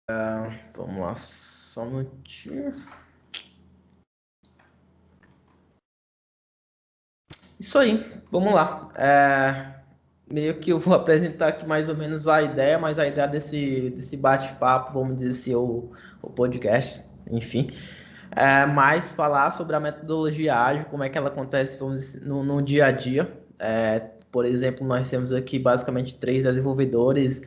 Vamos lá, só um minutinho. Isso aí, vamos lá. Meio que eu vou apresentar aqui mais ou menos a ideia, mas a ideia desse bate-papo, vamos dizer assim, o podcast, enfim, é mais falar sobre a metodologia ágil, como é que ela acontece, vamos dizer, no dia a dia. Por exemplo, nós temos aqui basicamente 3 desenvolvedores,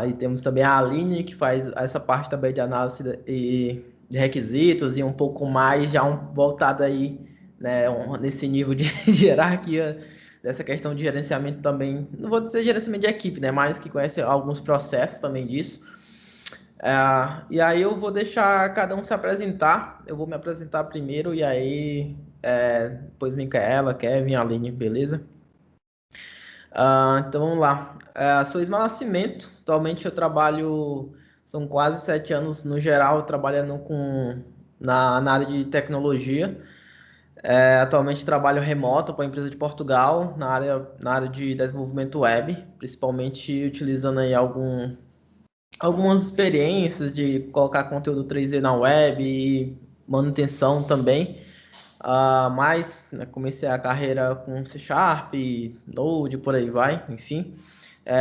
e temos também a Aline, que faz essa parte também de análise e de requisitos, e um pouco mais já voltado aí, né, nesse nível de de hierarquia, dessa questão de gerenciamento também, não vou dizer gerenciamento de equipe, né, mas que conhece alguns processos também disso. E aí eu vou deixar cada um se apresentar, eu vou me apresentar primeiro, e aí depois Micaela, Kevin, Aline, beleza? Então vamos lá. Sou Ismael Nascimento, atualmente eu trabalho, são quase 7 anos no geral, trabalhando na área de tecnologia. Atualmente trabalho remoto para a empresa de Portugal, na área de desenvolvimento web, principalmente utilizando aí algumas experiências de colocar conteúdo 3D na web e manutenção também. Mas né, comecei a carreira com C Sharp, Node, por aí vai, enfim.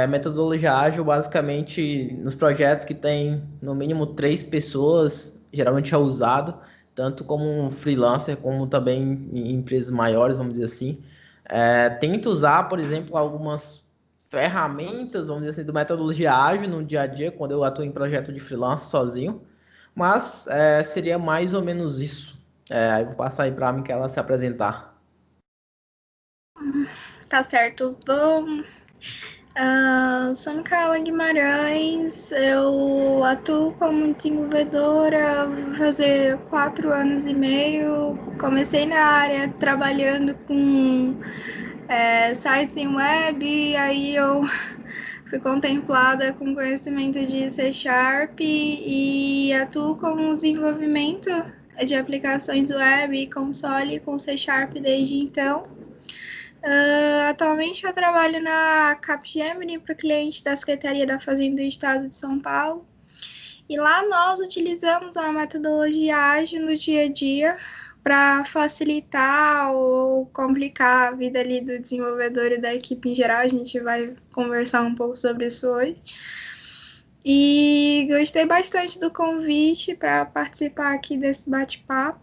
Metodologia ágil, basicamente, nos projetos que tem no mínimo 3 pessoas, geralmente é usado, tanto como um freelancer, como também em empresas maiores, vamos dizer assim. Tento usar, por exemplo, algumas ferramentas, vamos dizer assim, do metodologia ágil no dia a dia, quando eu atuo em projeto de freelance sozinho, mas seria mais ou menos isso. Aí vou passar aí para a Micaela se apresentar. Tá certo. Bom, sou Micaela Guimarães, eu atuo como desenvolvedora há fazer 4 anos e meio. Comecei na área trabalhando com sites em web, aí eu fui contemplada com conhecimento de C Sharp e atuo como desenvolvimento de aplicações web e console com C Sharp desde então. Atualmente eu trabalho na Capgemini para o cliente da Secretaria da Fazenda do Estado de São Paulo. E lá nós utilizamos a metodologia ágil no dia a dia para facilitar ou complicar a vida ali do desenvolvedor e da equipe em geral. A gente vai conversar um pouco sobre isso hoje. E gostei bastante do convite para participar aqui desse bate-papo.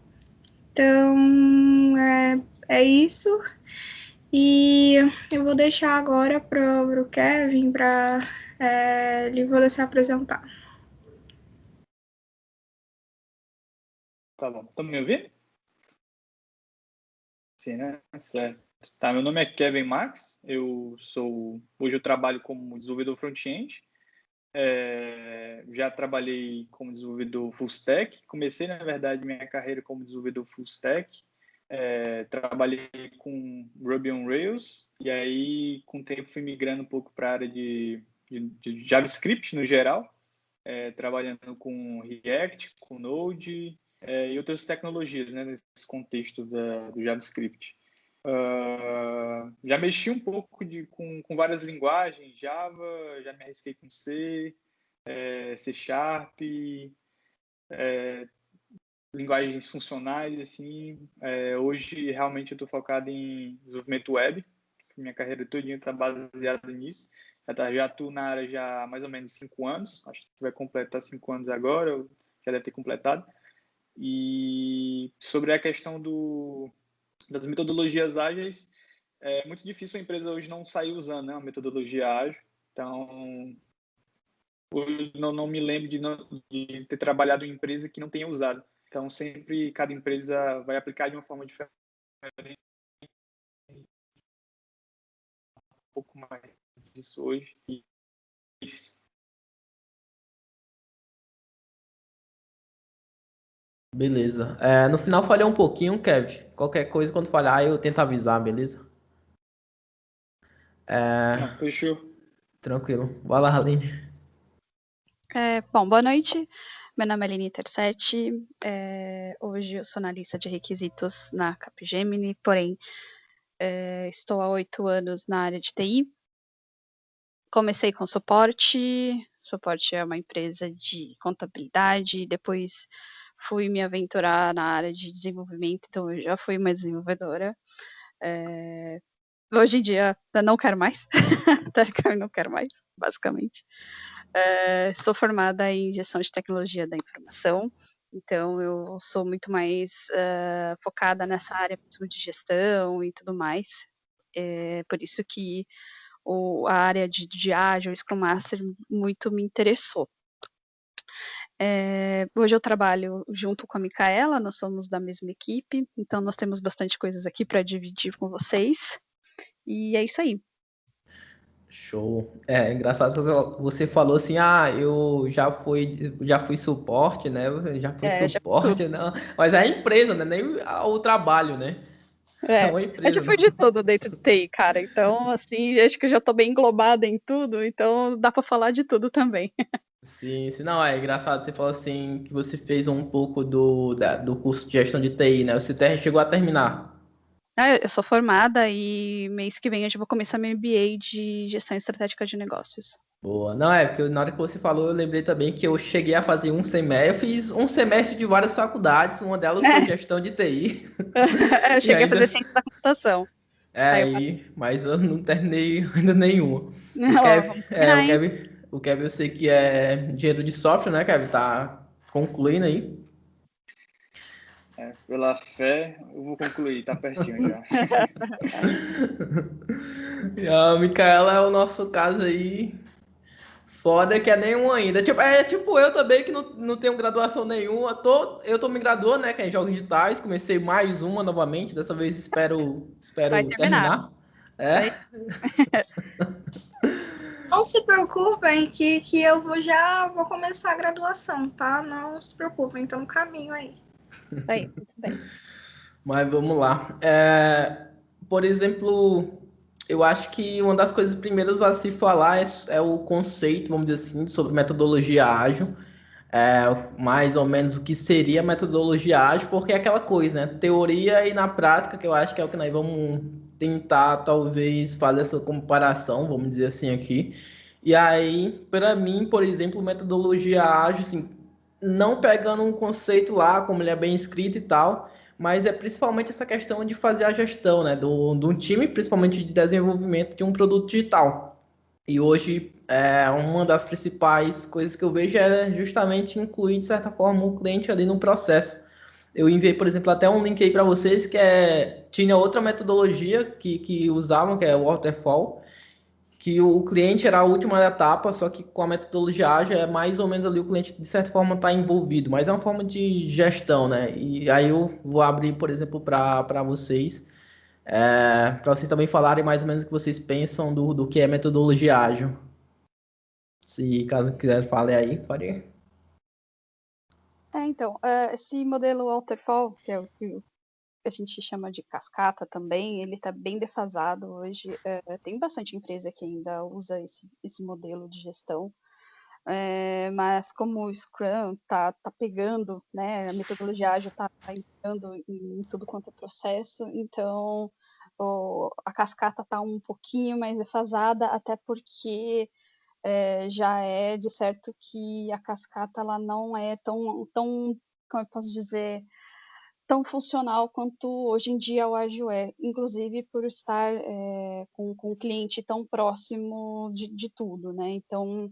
Então, é isso. E eu vou deixar agora para o Kevin, para ele poder se apresentar. Tá bom. Estão me ouvindo? Sim, né? Certo. Tá, meu nome é Kevin Max. Hoje eu trabalho como desenvolvedor front-end. Já trabalhei como desenvolvedor full stack. Comecei, na verdade, minha carreira como desenvolvedor full stack. Trabalhei com Ruby on Rails e aí, com o tempo, fui migrando um pouco para a área de JavaScript no geral, trabalhando com React, com Node e outras tecnologias, né, nesse contexto do JavaScript. Já mexi um pouco com várias linguagens, Java, já me arrisquei com C, C Sharp, linguagens funcionais, assim. Hoje, realmente, eu estou focado em desenvolvimento web. Minha carreira toda está baseada nisso. Já atuo na área já há mais ou menos 5 anos. Acho que vai completar 5 anos agora, ou já deve ter completado. E sobre a questão das metodologias ágeis, é muito difícil a empresa hoje não sair usando, né, uma metodologia ágil. Então, hoje não me lembro de ter trabalhado em empresa que não tenha usado. Então, sempre cada empresa vai aplicar de uma forma diferente, um pouco mais disso hoje. E isso. Beleza. No final falhei um pouquinho, Kevin. Qualquer coisa, quando falhar, eu tento avisar, beleza? Não, fechou. Tranquilo. Vai lá, Aline. Bom, boa noite. Meu nome é Aline Tercetti. Hoje eu sou analista de requisitos na Capgemini, porém estou há 8 anos na área de TI. Comecei com suporte, Suporte é uma empresa de contabilidade, depois fui me aventurar na área de desenvolvimento, então eu já fui uma desenvolvedora. Hoje em dia eu não quero mais, eu não quero mais, basicamente. Sou formada em gestão de tecnologia da informação, então eu sou muito mais focada nessa área mesmo de gestão e tudo mais. Por isso que a área de Agile, Scrum Master, muito me interessou. Hoje eu trabalho junto com a Micaela, nós somos da mesma equipe, então nós temos bastante coisas aqui para dividir com vocês. E é isso aí. Show. É engraçado que você falou assim, eu já fui suporte, né? Já fui Já tudo. suporte, não. Mas é a empresa, né? Nem o trabalho, né? É uma Eu já empresa, fui não. de tudo dentro do TI, cara. Então, assim, acho que eu já tô bem englobada em tudo, então dá para falar de tudo também. Sim, sim, não, é engraçado. Você falou assim que você fez um pouco do curso de gestão de TI, né? Você chegou a terminar. Eu sou formada e mês que vem eu já vou começar meu MBA de gestão estratégica de negócios. Boa. Não, porque na hora que você falou, eu lembrei também que eu cheguei a fazer um semestre. Eu fiz um semestre de várias faculdades, uma delas foi gestão de TI. Eu E cheguei a fazer ainda. ciência da computação. Saiu pra... Mas eu não terminei ainda nenhuma. Ó, vamos combinar, hein? O Kevin eu sei que é engenheiro de software, né, Kevin? Tá concluindo aí. Pela fé, eu vou concluir, tá pertinho já. E a Micaela é o nosso caso aí. Foda que é nenhum ainda. Tipo eu também que não tenho graduação nenhuma. Eu tô me graduando, né? Que é em jogos digitais. Comecei mais uma novamente. Dessa vez Vai espero terminar. terminar. Isso aí. Não se preocupem que eu já vou começar a graduação, tá? Não se preocupem, então caminho aí. Isso aí, muito bem. Mas vamos lá. Por exemplo, eu acho que uma das coisas primeiras a se falar é o conceito, vamos dizer assim, sobre metodologia ágil. Mais ou menos o que seria metodologia ágil, porque é aquela coisa, né? Teoria e na prática, que eu acho que é o que nós vamos tentar, talvez, fazer essa comparação, vamos dizer assim aqui. E aí, para mim, por exemplo, metodologia ágil, assim, não pegando um conceito lá, como ele é bem escrito e tal, mas é principalmente essa questão de fazer a gestão, né? Do time, principalmente de desenvolvimento de um produto digital. E hoje, uma das principais coisas que eu vejo é justamente incluir, de certa forma, o cliente ali no processo. Eu enviei, por exemplo, até um link aí para vocês tinha outra metodologia que usavam, que é o Waterfall, que o cliente era a última etapa, só que com a metodologia ágil é mais ou menos ali o cliente, de certa forma, está envolvido, mas é uma forma de gestão, né? E aí eu vou abrir, por exemplo, para vocês, para vocês também falarem mais ou menos o que vocês pensam do que é metodologia ágil. Se caso quiser, fale aí, pode. Então, esse modelo Waterfall, que é o que a gente chama de cascata também, ele está bem defasado hoje. Tem bastante empresa que ainda usa esse modelo de gestão, mas como o Scrum tá pegando, né, a metodologia ágil tá entrando em tudo quanto é processo, então a cascata está um pouquinho mais defasada, até porque já é de certo que a cascata ela não é tão, como eu posso dizer, tão funcional quanto hoje em dia o Agile é, inclusive por estar com o cliente tão próximo de tudo, né? Então,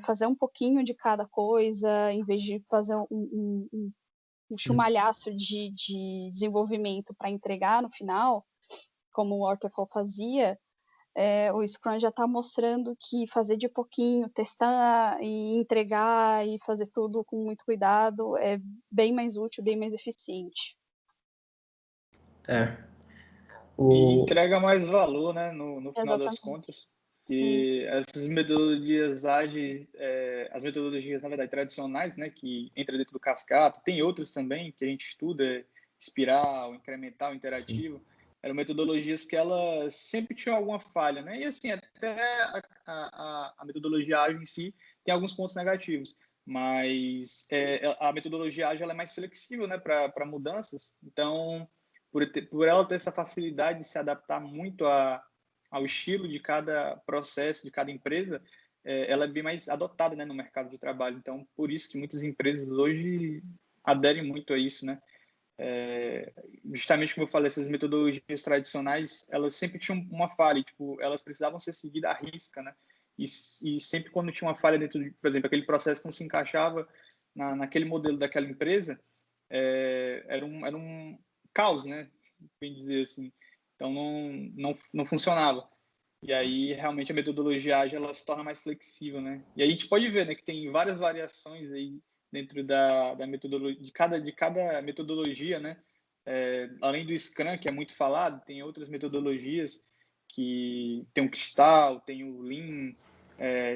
fazer um pouquinho de cada coisa, em vez de fazer um chumalhaço de desenvolvimento para entregar no final, como o Waterfall fazia, o Scrum já está mostrando que fazer de pouquinho, testar e entregar e fazer tudo com muito cuidado é bem mais útil, bem mais eficiente. E entrega mais valor, né, no final das Exatamente. contas. Sim. E essas metodologias ágeis, as metodologias, na verdade, tradicionais, né, que entra dentro do cascata, tem outras também que a gente estuda, espiral, incremental, interativo, sim, eram metodologias que elas sempre tinham alguma falha, né? E assim, até a metodologia ágil em si tem alguns pontos negativos, mas a metodologia ágil ela é mais flexível, né, para mudanças. Então, por ela ter essa facilidade de se adaptar muito ao estilo de cada processo, de cada empresa, ela é bem mais adotada, né, no mercado de trabalho. Então, por isso que muitas empresas hoje aderem muito a isso, né? Justamente como eu falei, essas metodologias tradicionais, elas sempre tinham uma falha, tipo, elas precisavam ser seguidas à risca, né? E sempre quando tinha uma falha dentro de, por exemplo, aquele processo não se encaixava naquele modelo daquela empresa, era um caos, né? Bem dizer assim. Então, não funcionava. E aí, realmente, a metodologia ágil, ela se torna mais flexível, né? E aí a gente pode ver, né, que tem várias variações aí dentro da metodologia, de cada metodologia, né? Além do Scrum, que é muito falado, tem outras metodologias que tem o Cristal, tem o Lean,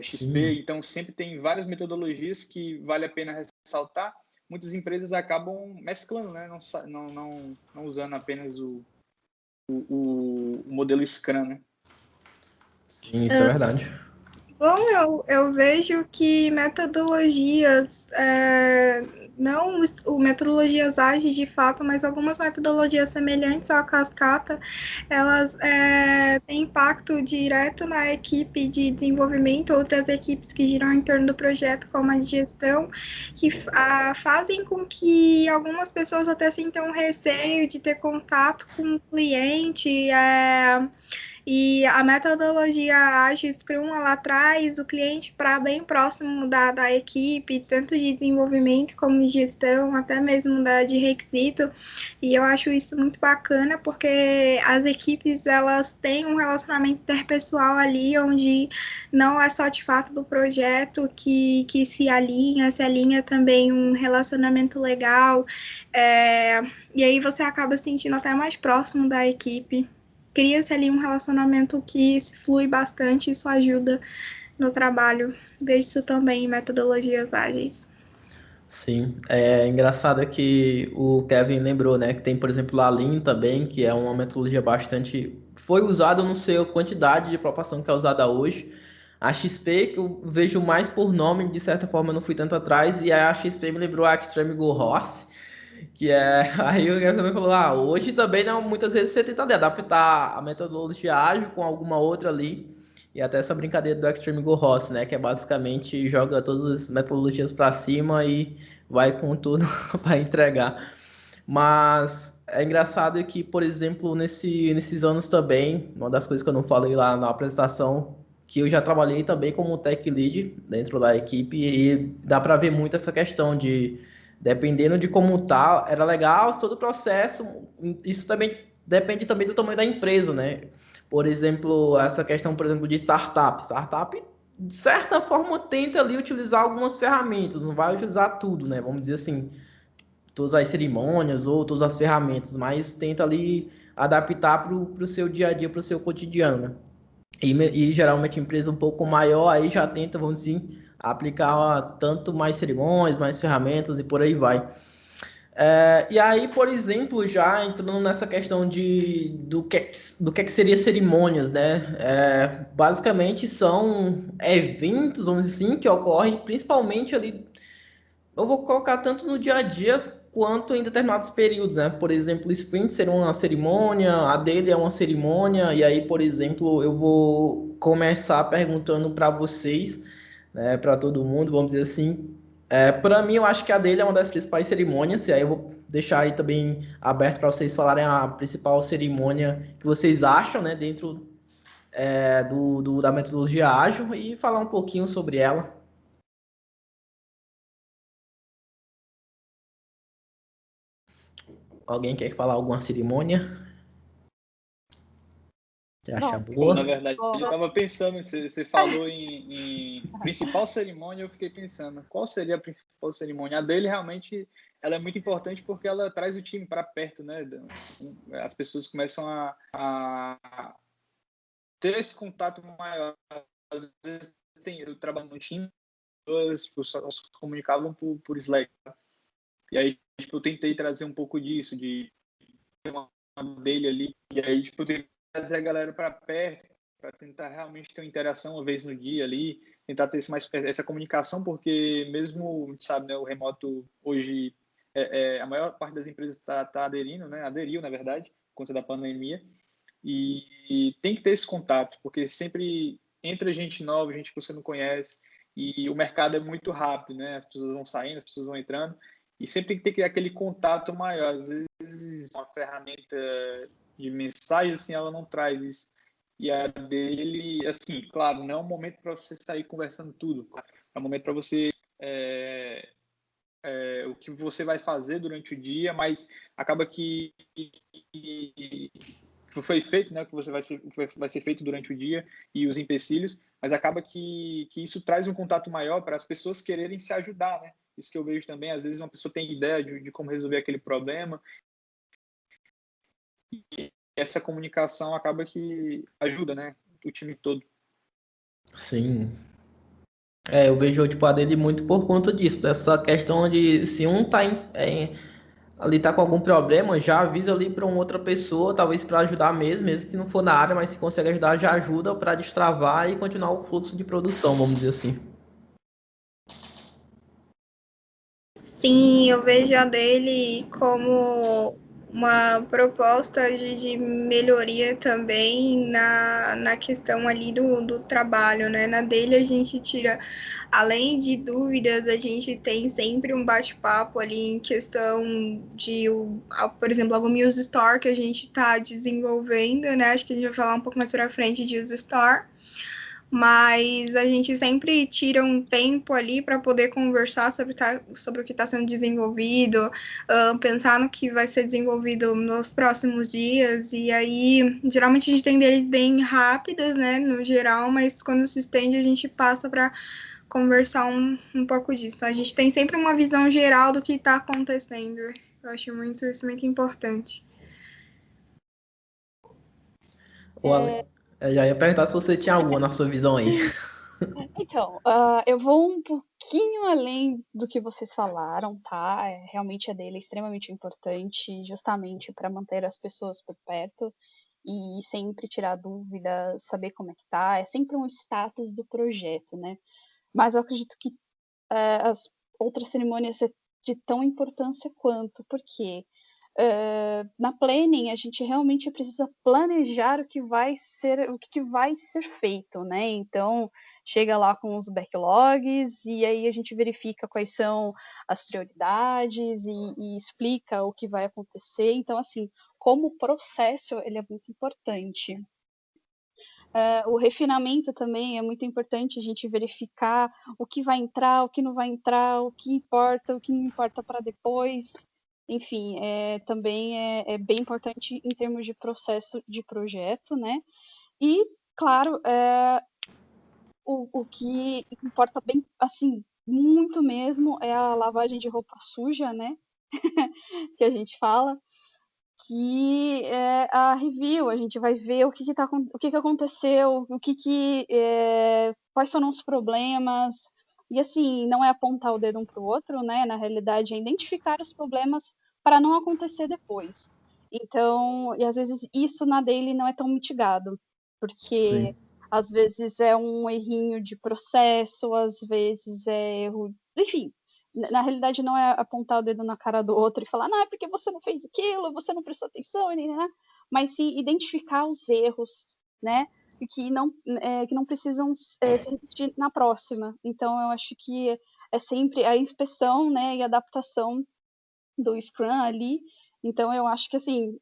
XP, então sempre tem várias metodologias que vale a pena ressaltar. Muitas empresas acabam mesclando, né? Não usando apenas o modelo Scrum, né? Sim, isso é verdade. Bom, eu vejo que metodologias, não metodologias ágeis de fato, mas algumas metodologias semelhantes à cascata, elas têm impacto direto na equipe de desenvolvimento, outras equipes que giram em torno do projeto, como a de gestão, que fazem com que algumas pessoas até sintam receio de ter contato com o cliente, e a metodologia ágil Scrum, ela traz o cliente para bem próximo da equipe, tanto de desenvolvimento como de gestão, até mesmo de requisito. E eu acho isso muito bacana, porque as equipes, elas têm um relacionamento interpessoal ali, onde não é só de fato do projeto que se alinha também um relacionamento legal. E aí você acaba se sentindo até mais próximo da equipe. Cria-se ali um relacionamento que se flui bastante, isso ajuda no trabalho. Vejo isso também em metodologias ágeis. Sim, é engraçado que o Kevin lembrou, né, que tem, por exemplo, a Lean também, que é uma metodologia bastante... Foi usada, eu não sei a quantidade de proporção que é usada hoje. A XP, que eu vejo mais por nome, de certa forma eu não fui tanto atrás, e a XP me lembrou a Extreme Go Horse, que é... Aí o Kevin também falou, hoje também não, muitas vezes você tenta adaptar a metodologia ágil com alguma outra ali, e até essa brincadeira do Extreme Go Horse, né? Que é basicamente joga todas as metodologias para cima e vai com tudo para entregar. Mas é engraçado que, por exemplo, nesses anos também, uma das coisas que eu não falei lá na apresentação, que eu já trabalhei também como tech lead dentro da equipe e dá para ver muito essa questão de, dependendo de como tá, era legal todo o processo, isso também depende também do tamanho da empresa, né? Por exemplo, essa questão, por exemplo, de startup. Startup, de certa forma, tenta ali utilizar algumas ferramentas, não vai utilizar tudo, né? Vamos dizer assim, todas as cerimônias ou todas as ferramentas, mas tenta ali adaptar para o seu dia a dia, para o seu cotidiano, né? E geralmente empresa um pouco maior aí já tenta, vamos dizer, aplicar tanto mais cerimônias, mais ferramentas e por aí vai. E aí, por exemplo, já entrando nessa questão do que seria cerimônias, né? Basicamente são eventos, vamos dizer assim, que ocorrem principalmente ali. Eu vou colocar tanto no dia a dia quanto em determinados períodos, né? Por exemplo, sprint seria uma cerimônia, a dele é uma cerimônia, e aí, por exemplo, eu vou começar perguntando para vocês, né, para todo mundo, vamos dizer assim. Para mim, eu acho que a dele é uma das principais cerimônias, e aí eu vou deixar aí também aberto para vocês falarem a principal cerimônia que vocês acham, né, dentro da metodologia ágil e falar um pouquinho sobre ela. Alguém quer falar alguma cerimônia? Você acha Bom, Bom, na boa? verdade, eu estava pensando, você falou em principal cerimônia, eu fiquei pensando, qual seria a principal cerimônia? A dele, realmente, ela é muito importante porque ela traz o time para perto, né? As pessoas começam a ter esse contato maior. Às vezes eu trabalho no time, as pessoas só se comunicavam por Slack. E aí, tipo, eu tentei trazer um pouco disso, de ter uma dele ali, e aí, tipo, eu tentei trazer a galera para perto, para tentar realmente ter uma interação uma vez no dia ali, tentar ter essa comunicação, porque mesmo, a gente sabe, né, o remoto hoje, a maior parte das empresas tá aderindo, né, aderiu, na verdade, por conta da pandemia, e tem que ter esse contato, porque sempre entra gente nova, gente que você não conhece, e o mercado é muito rápido, né? As pessoas vão saindo, as pessoas vão entrando, e sempre tem que ter aquele contato maior. Às vezes, uma ferramenta de mensagem, assim, ela não traz isso. E a dele, assim, claro, não é um momento para você sair conversando tudo. É um momento para você... o que você vai fazer durante o dia, mas acaba que foi feito, né, que vai ser feito durante o dia e os empecilhos, mas acaba que isso traz um contato maior para as pessoas quererem se ajudar, né? Isso que eu vejo também, às vezes uma pessoa tem ideia de como resolver aquele problema e essa comunicação acaba que ajuda, né, o time todo. Sim. Eu vejo tipo, a dele muito por conta disso, dessa questão de se um tá ali tá com algum problema, já avisa ali para uma outra pessoa, talvez para ajudar mesmo que não for na área, mas se consegue ajudar, já ajuda para destravar e continuar o fluxo de produção, vamos dizer assim. Sim, eu vejo a dele como uma proposta de melhoria também na questão ali do trabalho, né? Na dele a gente tira, além de dúvidas, a gente tem sempre um bate-papo ali em questão de, por exemplo, algum Use Store que a gente está desenvolvendo, né? Acho que a gente vai falar um pouco mais pra frente de Use Store. Mas a gente sempre tira um tempo ali para poder conversar sobre o que está sendo desenvolvido, pensar no que vai ser desenvolvido nos próximos dias, e aí geralmente a gente tem deles bem rápidas, né, no geral, mas quando se estende a gente passa para conversar um pouco disso. Então, a gente tem sempre uma visão geral do que está acontecendo. Eu acho isso muito importante. Já ia perguntar se você tinha alguma na sua visão aí. Então, eu vou um pouquinho além do que vocês falaram, tá? Realmente a dele é extremamente importante, justamente para manter as pessoas por perto e sempre tirar dúvidas, saber como é que tá. É sempre um status do projeto, né? Mas eu acredito que as outras cerimônias é de tão importância quanto, porque na planning a gente realmente precisa planejar o que vai ser feito, né? Então chega lá com os backlogs e aí a gente verifica quais são as prioridades e explica o que vai acontecer. Então, assim, como processo ele é muito importante. O refinamento também é muito importante a gente verificar o que vai entrar, o que não vai entrar, o que importa, o que não importa para depois. Enfim, também é bem importante em termos de processo de projeto, né? E, claro, o que importa bem, assim, muito mesmo é a lavagem de roupa suja, né? Que a gente fala, que é a review, a gente vai ver o que aconteceu, quais foram os problemas, e assim, não é apontar o dedo um para o outro, né? Na realidade, é identificar os problemas para não acontecer depois. Então, e às vezes isso na daily não é tão mitigado, porque Sim. às vezes é um errinho de processo, às vezes é erro, enfim, na realidade não é apontar o dedo na cara do outro e falar, não, é porque você não fez aquilo, você não prestou atenção, né? Mas sim identificar os erros, né? E que não precisam se repetir na próxima. Então, eu acho que é sempre a inspeção, né, e adaptação do Scrum ali. Então, eu acho que, assim,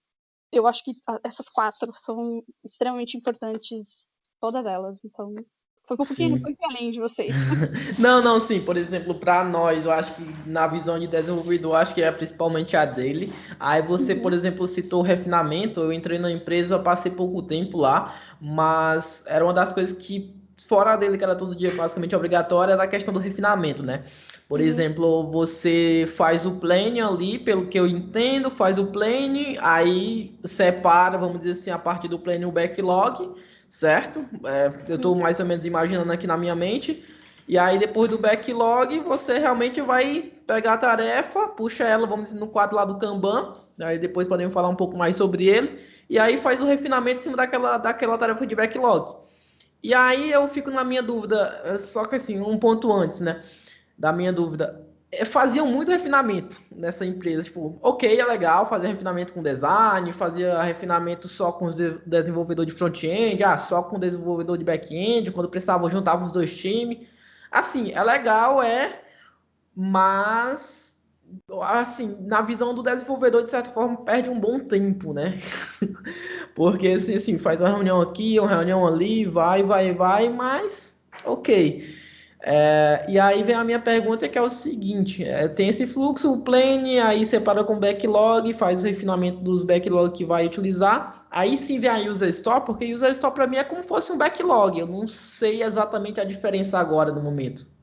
essas 4 são extremamente importantes, todas elas. Então, foi um pouquinho além de vocês. Não, sim, por exemplo, para nós, eu acho que na visão de desenvolvedor, acho que é principalmente a dele. Aí você, por exemplo, citou o refinamento, eu entrei na empresa, passei pouco tempo lá, mas era uma das coisas que, fora a dele, que era todo dia basicamente obrigatória, era a questão do refinamento, né? Por exemplo, você faz o plane ali, pelo que eu entendo, faz o plane, aí separa, vamos dizer assim, a parte do plane o backlog, certo? Eu estou mais ou menos imaginando aqui na minha mente. E aí, depois do backlog, você realmente vai pegar a tarefa, puxa ela, vamos dizer, no quadro lá do Kanban. Aí depois podemos falar um pouco mais sobre ele. E aí faz o refinamento em cima daquela tarefa de backlog. E aí eu fico na minha dúvida, só que assim, um ponto antes, né? Da minha dúvida. faziam muito refinamento nessa empresa. Tipo, ok, é legal fazer refinamento com design, fazia refinamento só com os desenvolvedor de front-end, só com o desenvolvedor de back-end, quando precisava juntava os dois times. Assim, é legal, mas assim, na visão do desenvolvedor, de certa forma, perde um bom tempo, né? Porque assim, faz uma reunião aqui, uma reunião ali, vai, mas ok. E aí vem a minha pergunta, que é o seguinte: tem esse fluxo, o plane, aí separa com backlog, faz o refinamento dos backlog que vai utilizar, aí sim vem a user store, porque user store para mim é como se fosse um backlog, eu não sei exatamente a diferença agora no momento.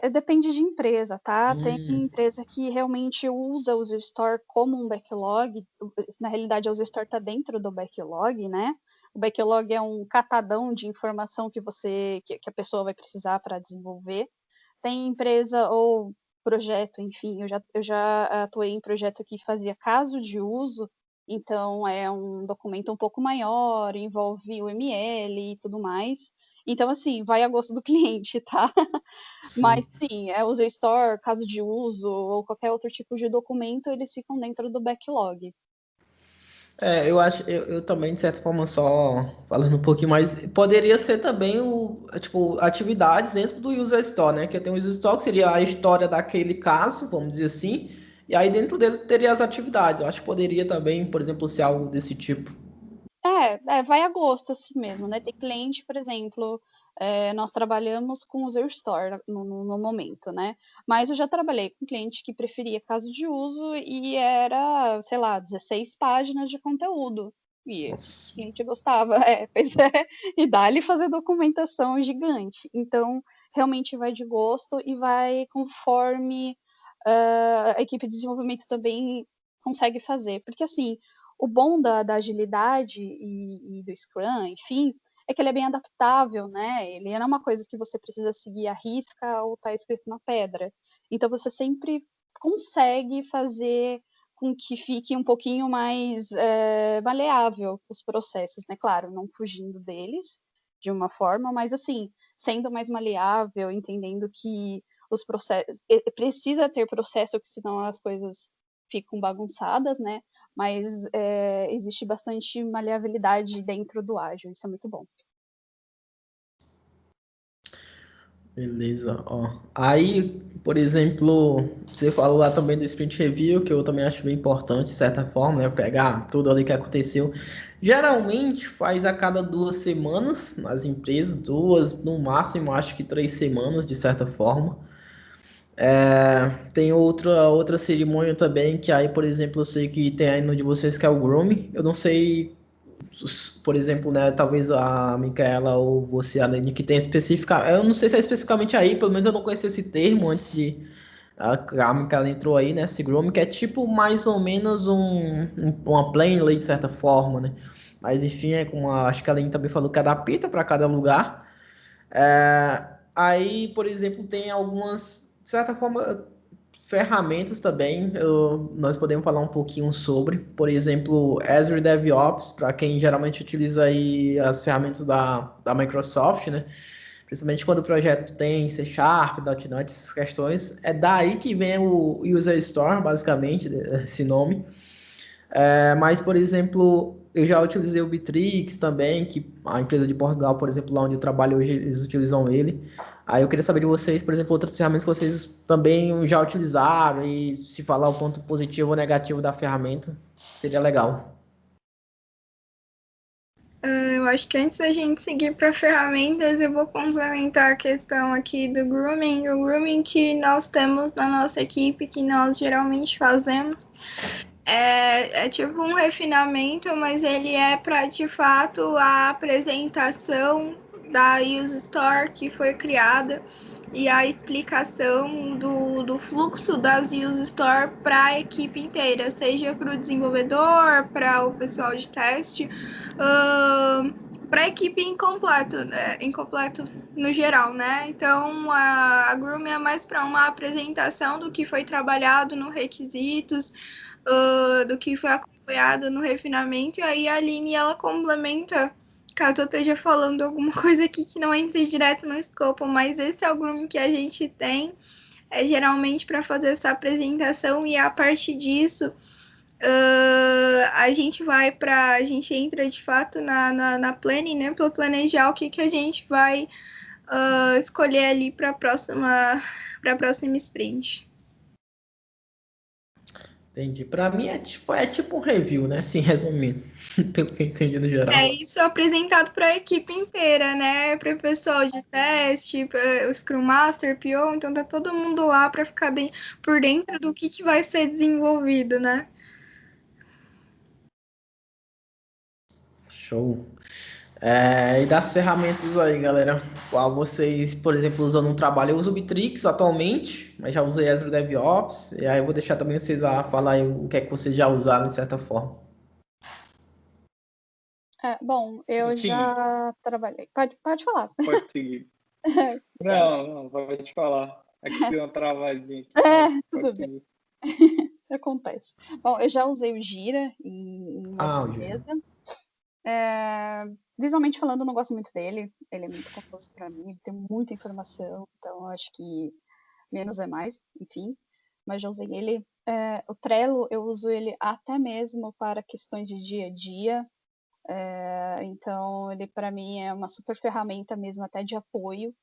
Depende de empresa, tá? Tem Hum, empresa que realmente usa o user store como um backlog. Na realidade, a user store está dentro do backlog, né? O backlog é um catadão de informação que a pessoa vai precisar para desenvolver. Tem empresa ou projeto, enfim, eu já atuei em projeto que fazia caso de uso, então é um documento um pouco maior, envolve o ML e tudo mais. Então, assim, vai a gosto do cliente, tá? Mas sim. sim, user store, caso de uso ou qualquer outro tipo de documento, eles ficam dentro do backlog. Eu acho, eu também, de certa forma, só falando um pouquinho mais, poderia ser também tipo, atividades dentro do User Store, né? Que tem o User Store, que seria a história daquele caso, vamos dizer assim, e aí dentro dele teria as atividades. Eu acho que poderia também, por exemplo, ser algo desse tipo. Vai a gosto assim mesmo, né? Tem cliente, por exemplo, nós trabalhamos com user store no momento, né? Mas eu já trabalhei com cliente que preferia caso de uso e era, sei lá, 16 páginas de conteúdo. E esse Nossa. cliente gostava, pois é, e dá-lhe fazer documentação gigante. Então, realmente vai de gosto e vai conforme a equipe de desenvolvimento também consegue fazer. Porque, assim, o bom da agilidade e do Scrum, enfim, é que ele é bem adaptável, né? Ele não é uma coisa que você precisa seguir à risca ou está escrito na pedra. Então você sempre consegue fazer com que fique um pouquinho mais maleável os processos, né? Claro, não fugindo deles de uma forma, mas assim, sendo mais maleável, entendendo que os processos precisa ter processo, que senão as coisas ficam bagunçadas, né? Mas existe bastante maleabilidade dentro do ágil, isso é muito bom. Beleza, ó. Aí, por exemplo, você falou lá também do Sprint Review, que eu também acho bem importante, de certa forma, né? Pegar tudo ali que aconteceu. Geralmente faz a cada 2 semanas nas empresas, 2, no máximo, acho que 3 semanas, de certa forma. Tem outra cerimônia também, que aí, por exemplo, eu sei que tem aí no de vocês que é o grooming. Eu não sei, por exemplo, né, talvez a Micaela ou você, Aline, que tem específica, eu não sei se é especificamente aí, pelo menos eu não conhecia esse termo antes de a Micaela entrou aí, né, esse grooming, que é tipo mais ou menos uma plainly, de certa forma, né, mas enfim, como acho que a Aline também falou que adapta para cada lugar. Aí, por exemplo, tem algumas, de certa forma, ferramentas também, nós podemos falar um pouquinho sobre, por exemplo, Azure DevOps, para quem geralmente utiliza aí as ferramentas da Microsoft, né? Principalmente quando o projeto tem C Sharp, .NET, essas questões, é daí que vem o User Store, basicamente, esse nome. Mas, por exemplo, eu já utilizei o Bitrix também, que a empresa de Portugal, por exemplo, lá onde eu trabalho hoje, eles utilizam ele. Aí eu queria saber de vocês, por exemplo, outras ferramentas que vocês também já utilizaram e se falar o ponto positivo ou negativo da ferramenta, seria legal. Eu acho que antes da gente seguir para ferramentas, eu vou complementar a questão aqui do grooming. O grooming que nós temos na nossa equipe, que nós geralmente fazemos, é tipo um refinamento, mas ele é para de fato a apresentação da Use Store que foi criada e a explicação do fluxo das Use Store para a equipe inteira, seja para o desenvolvedor, para o pessoal de teste, para a equipe incompleto no geral, né? Então a Groom é mais para uma apresentação do que foi trabalhado no requisitos, do que foi acompanhado no refinamento, e aí a Aline ela complementa, caso eu esteja falando alguma coisa aqui que não entre direto no escopo, mas esse é o grooming que a gente tem. é geralmente para fazer essa apresentação, e a partir disso a gente entra de fato na planning, né, para planejar o que a gente vai escolher ali para a próxima sprint. Entendi. Para mim é tipo um review, né? Assim, resumindo, pelo que eu entendi no geral. É isso apresentado para a equipe inteira, né? Para o pessoal de teste, para o Scrum Master, PO, então tá todo mundo lá para ficar por dentro do que vai ser desenvolvido, né? Show. E das ferramentas aí, galera, qual vocês, por exemplo, usam no trabalho? Eu uso o Bitrix atualmente, mas já usei Azure DevOps, e aí eu vou deixar também vocês a falar aí o que é que vocês já usaram, de certa forma. Bom, eu Sim, já trabalhei. Pode falar. pode seguir. Não, pode falar. Aqui deu uma travadinha aqui, mas Tudo pode bem. seguir. Acontece. Bom, eu já usei o Gira em uma O Júlio. empresa. Visualmente falando, eu não gosto muito dele. Ele é muito confuso para mim, ele tem muita informação, então eu acho que menos é mais, enfim. Mas já usei ele. O Trello, eu uso ele até mesmo para questões de dia a dia. Então, ele para mim é uma super ferramenta mesmo, até de apoio,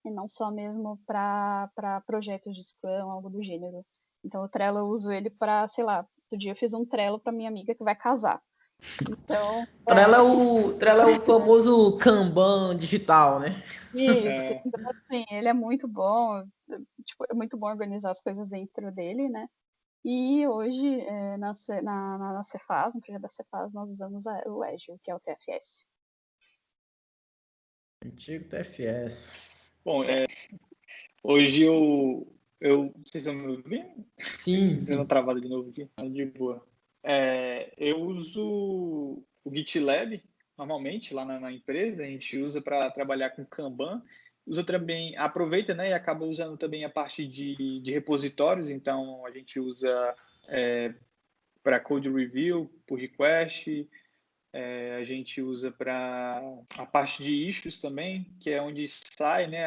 e não só mesmo para projetos de Scrum, algo do gênero. Então, o Trello eu uso ele para, sei lá, outro dia eu fiz um Trello para minha amiga que vai casar. Então, Trello é o famoso Kanban digital, né? isso. Então, assim, ele é muito bom. Tipo, é muito bom organizar as coisas dentro dele, né? E hoje, na Cefaz, no projeto da Cefaz, nós usamos o Azure, que é o TFS. Antigo TFS. Bom, hoje eu. Vocês estão me ouvindo? Sim, Deu uma sim. travada de novo aqui. De boa. Eu uso o GitLab, normalmente, lá na empresa. A gente usa para trabalhar com Kanban. Usa também, aproveita, né, e acaba usando também a parte de repositórios. Então, a gente usa para code review, pull request. A gente usa para a parte de issues também, que é onde sai, né?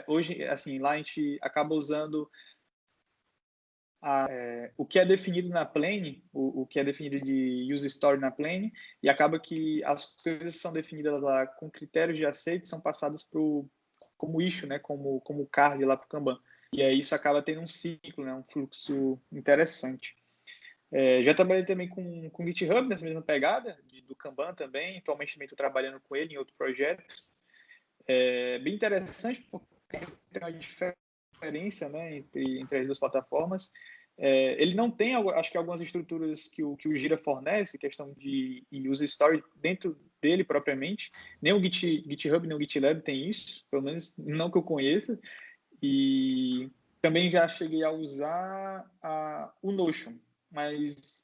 Hoje, assim, lá a gente acaba usando o que é definido na plane, o que é definido de use story na plane, e acaba que as coisas são definidas lá com critérios de aceito, são passadas como issue, né? Como card lá para o Kanban. E aí isso acaba tendo um ciclo, né? Um fluxo interessante. Já trabalhei também com GitHub nessa mesma pegada, do Kanban também. Atualmente também estou trabalhando com ele em outro projeto. Bem interessante porque tem uma diferença, né, entre as duas plataformas. Ele não tem, acho que algumas estruturas que o Gira fornece, questão de user story dentro dele propriamente. Nem o GitHub, nem o GitLab tem isso, pelo menos não que eu conheça. E também já cheguei a usar o Notion, mas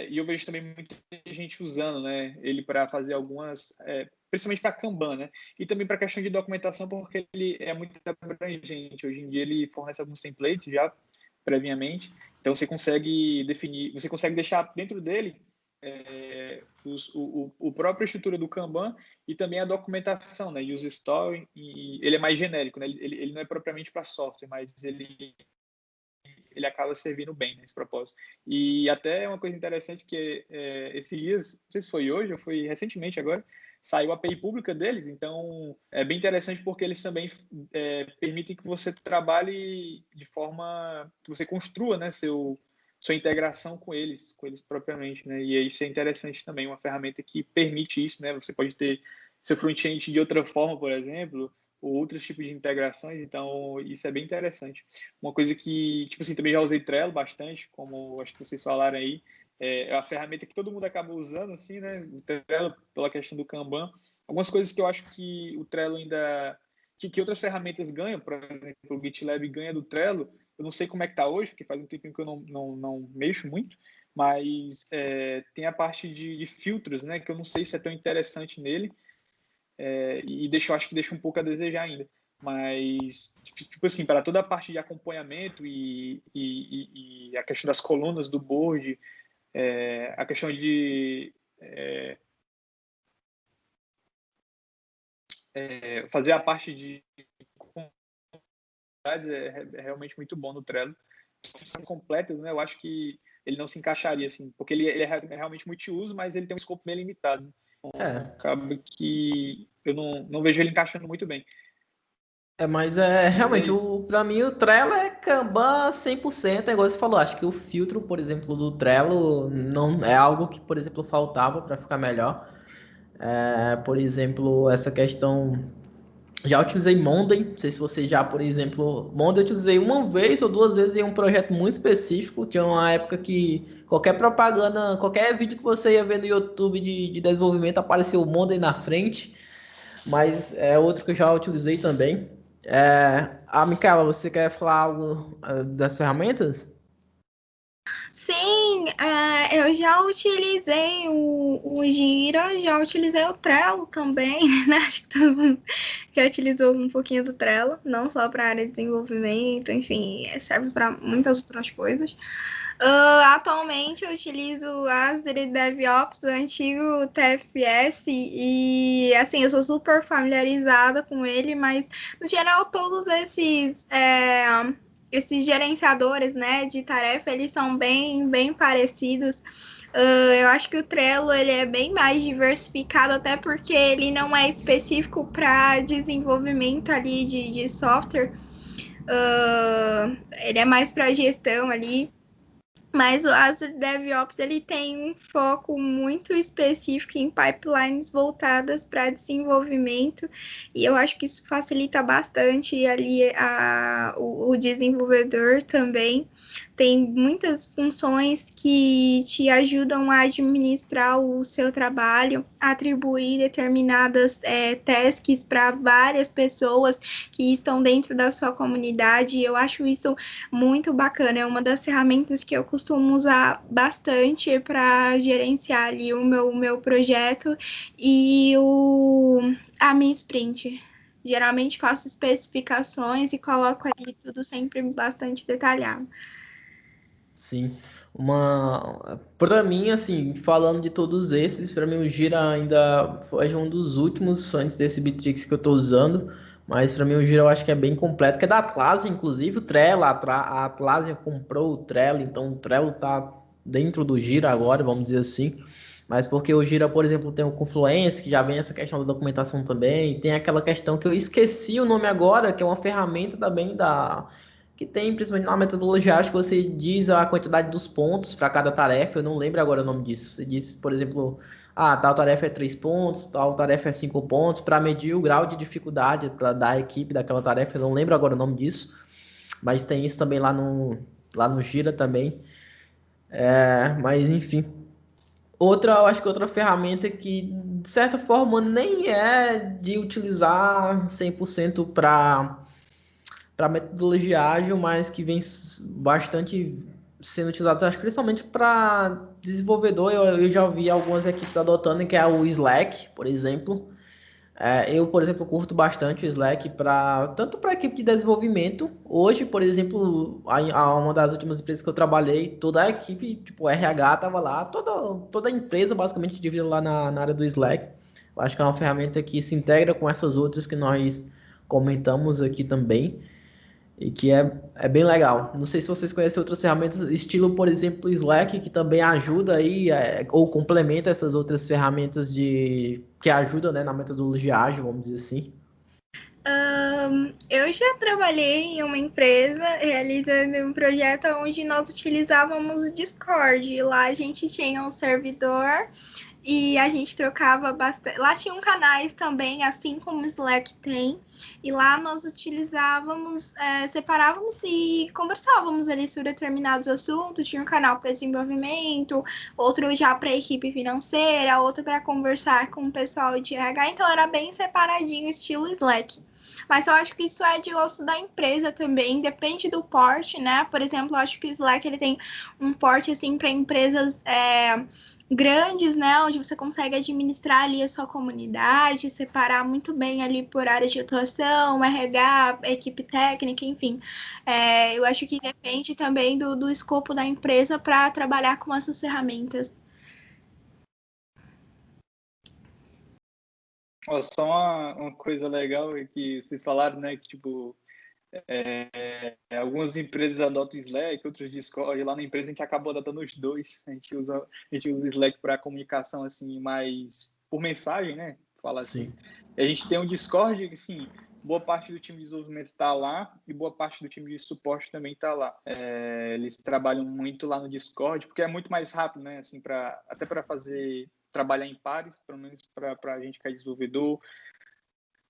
e eu vejo também muita gente usando, né, ele para fazer algumas, principalmente para Kanban, né, e também para questão de documentação, porque ele é muito abrangente. Hoje em dia ele fornece alguns templates já previamente, então você consegue definir, você consegue deixar dentro dele o própria estrutura do Kanban e também a documentação, né? User Story, e ele é mais genérico, né? Ele não é propriamente para software, mas ele acaba servindo bem nesse propósito. E até uma coisa interessante que esses dias, não sei se foi hoje ou foi recentemente agora, saiu a API pública deles, então é bem interessante porque eles também permitem que você trabalhe de forma que você construa, né, sua integração com eles propriamente, né? E isso é interessante também, uma ferramenta que permite isso, né? Você pode ter seu front-end de outra forma, por exemplo, ou outros tipos de integrações, então isso é bem interessante. Uma coisa que, tipo assim, também já usei Trello bastante, como acho que vocês falaram aí, é a ferramenta que todo mundo acaba usando, assim, né? O Trello, pela questão do Kanban. Algumas coisas que eu acho que o Trello ainda... Que outras ferramentas ganham, por exemplo, o GitLab ganha do Trello. Eu não sei como é que está hoje, porque faz um tempinho que eu não mexo muito, mas tem a parte de filtros, né? Que eu não sei se é tão interessante nele, e acho que deixa um pouco a desejar ainda. Mas, tipo assim, para toda a parte de acompanhamento e a questão das colunas do board, a questão de fazer a parte de funcionalidades é realmente muito bom no Trello. São completas, né? Eu acho que ele não se encaixaria, assim, porque ele é realmente multiuso, mas ele tem um escopo bem limitado. Então, acaba que eu não vejo ele encaixando muito bem. Mas realmente, para mim o Trello é Kanban 100%, é igual você falou, acho que o filtro, por exemplo, do Trello não é algo que, por exemplo, faltava para ficar melhor. Por exemplo, essa questão, já utilizei Monday, não sei se você já, por exemplo, Monday eu utilizei uma vez ou duas vezes em um projeto muito específico, tinha uma época que qualquer propaganda, qualquer vídeo que você ia ver no YouTube de desenvolvimento apareceu o Monday na frente, mas é outro que eu já utilizei também. Micaela, você quer falar algo das ferramentas? Sim, eu já utilizei o Gira, já utilizei o Trello também, né? Acho que todo mundo já utilizou um pouquinho do Trello, não só para a área de desenvolvimento, enfim, serve para muitas outras coisas. Atualmente eu utilizo o Azure DevOps, o antigo TFS, e assim, eu sou super familiarizada com ele, mas no geral todos esses gerenciadores, né, de tarefa, eles são bem parecidos. Eu acho que o Trello ele é bem mais diversificado, até porque ele não é específico para desenvolvimento ali de software. Ele é mais para gestão ali. Mas o Azure DevOps ele tem um foco muito específico em pipelines voltadas para desenvolvimento, e eu acho que isso facilita bastante ali o desenvolvedor também. Tem muitas funções que te ajudam a administrar o seu trabalho, atribuir determinadas tasks para várias pessoas que estão dentro da sua comunidade. Eu acho isso muito bacana, é uma das ferramentas que eu costumo usar bastante para gerenciar ali o meu projeto e a minha sprint. Geralmente faço especificações e coloco ali tudo sempre bastante detalhado. Sim. Para mim, assim, falando de todos esses, para mim o Gira ainda foi um dos últimos antes desse Bitrix que eu estou usando, mas para mim o Gira eu acho que é bem completo, que é da Atlassian, inclusive o Trello, a Atlassian comprou o Trello, então o Trello tá dentro do Gira agora, vamos dizer assim. Mas porque o Gira, por exemplo, tem o Confluence, que já vem essa questão da documentação também, e tem aquela questão que eu esqueci o nome agora, que é uma ferramenta também que tem principalmente na metodologia, acho que você diz a quantidade dos pontos para cada tarefa, eu não lembro agora o nome disso. Você diz, por exemplo, tal tarefa é 3 pontos, tal tarefa é 5 pontos, para medir o grau de dificuldade para dar a equipe daquela tarefa, eu não lembro agora o nome disso, mas tem isso também lá no Gira também. Mas enfim. Eu acho que outra ferramenta que, de certa forma, nem é de utilizar 100% para metodologia ágil, mas que vem bastante sendo utilizado, acho que principalmente para desenvolvedor. Eu já vi algumas equipes adotando, que é o Slack, por exemplo. Eu, por exemplo, curto bastante o Slack tanto para equipe de desenvolvimento. Hoje, por exemplo, uma das últimas empresas que eu trabalhei, toda a equipe, tipo, RH estava lá, toda a empresa basicamente dividida lá na área do Slack. Eu acho que é uma ferramenta que se integra com essas outras que nós comentamos aqui também e que é bem legal. Não sei se vocês conhecem outras ferramentas, estilo, por exemplo, Slack, que também ajuda aí, ou complementa essas outras ferramentas que ajudam, né, na metodologia ágil, vamos dizer assim. Eu já trabalhei em uma empresa realizando um projeto onde nós utilizávamos o Discord. E lá a gente tinha um servidor e a gente trocava bastante. Lá tinham canais também, assim como o Slack tem. E lá nós utilizávamos, separávamos e conversávamos ali sobre determinados assuntos. Tinha um canal para desenvolvimento, outro já para equipe financeira, outro para conversar com o pessoal de RH. Então era bem separadinho, estilo Slack. Mas eu acho que isso é de gosto da empresa também, depende do porte, né? Por exemplo, eu acho que o Slack ele tem um porte assim para empresas grandes, né? Onde você consegue administrar ali a sua comunidade, separar muito bem ali por áreas de atuação, RH, equipe técnica, enfim. Eu acho que depende também do escopo da empresa para trabalhar com essas ferramentas. Só uma coisa legal é que vocês falaram, né, que tipo Algumas empresas adotam o Slack, outras Discord. Lá na empresa a gente acabou adotando os dois. A gente usa o Slack para comunicação assim, mais por mensagem, né? Fala assim. Sim. E a gente tem o Discord, assim, boa parte do time de desenvolvimento está lá e boa parte do time de suporte também está lá. Eles trabalham muito lá no Discord, porque é muito mais rápido, né? Assim, até para trabalhar em pares, pelo menos para a gente que é desenvolvedor,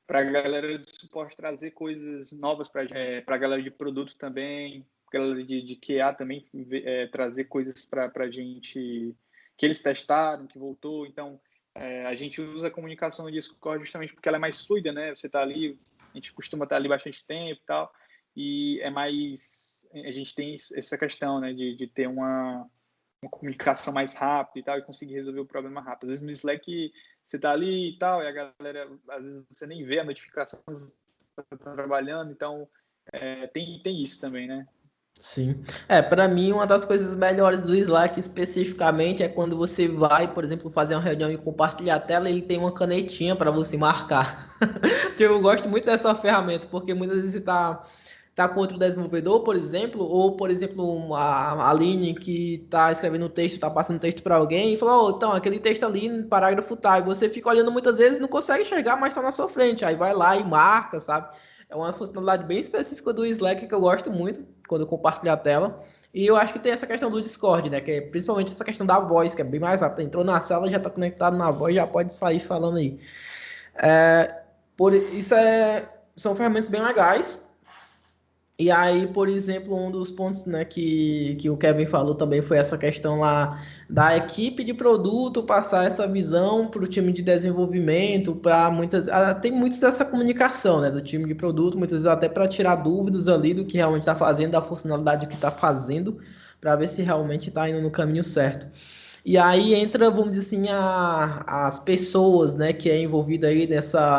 para a galera de suporte trazer coisas novas para a galera de produto também, galera de QA também trazer coisas para a gente que eles testaram, que voltou. Então, a gente usa a comunicação no Discord justamente porque ela é mais fluida, né? Você está ali, a gente costuma estar ali bastante tempo e tal, e é mais... A gente tem essa questão, né, de ter uma comunicação mais rápida e tal, e conseguir resolver o problema rápido. Às vezes no Slack você tá ali e tal, e a galera, às vezes você nem vê a notificação, você tá trabalhando, então tem isso também, né? Sim. Para mim, uma das coisas melhores do Slack especificamente é quando você vai, por exemplo, fazer uma reunião e compartilhar a tela, ele tem uma canetinha para você marcar. Eu gosto muito dessa ferramenta, porque muitas vezes você tá com outro desenvolvedor, por exemplo, ou, por exemplo, a Aline que tá escrevendo um texto, tá passando texto para alguém e fala, então, aquele texto ali no parágrafo tá, e você fica olhando muitas vezes e não consegue enxergar, mas tá na sua frente, aí vai lá e marca, sabe? É uma funcionalidade bem específica do Slack que eu gosto muito quando eu compartilho a tela. E eu acho que tem essa questão do Discord, né? Que é principalmente essa questão da voz, que é bem mais rápida. Entrou na sala, já está conectado na voz, já pode sair falando aí. São ferramentas bem legais. E aí, por exemplo, um dos pontos, né, que o Kevin falou também foi essa questão lá da equipe de produto passar essa visão para o time de desenvolvimento, para muitas. Tem muitas dessa comunicação, né, do time de produto, muitas vezes até para tirar dúvidas ali do que realmente está fazendo, da funcionalidade que está fazendo, para ver se realmente está indo no caminho certo. E aí entra, vamos dizer assim, as pessoas, né, que é envolvida aí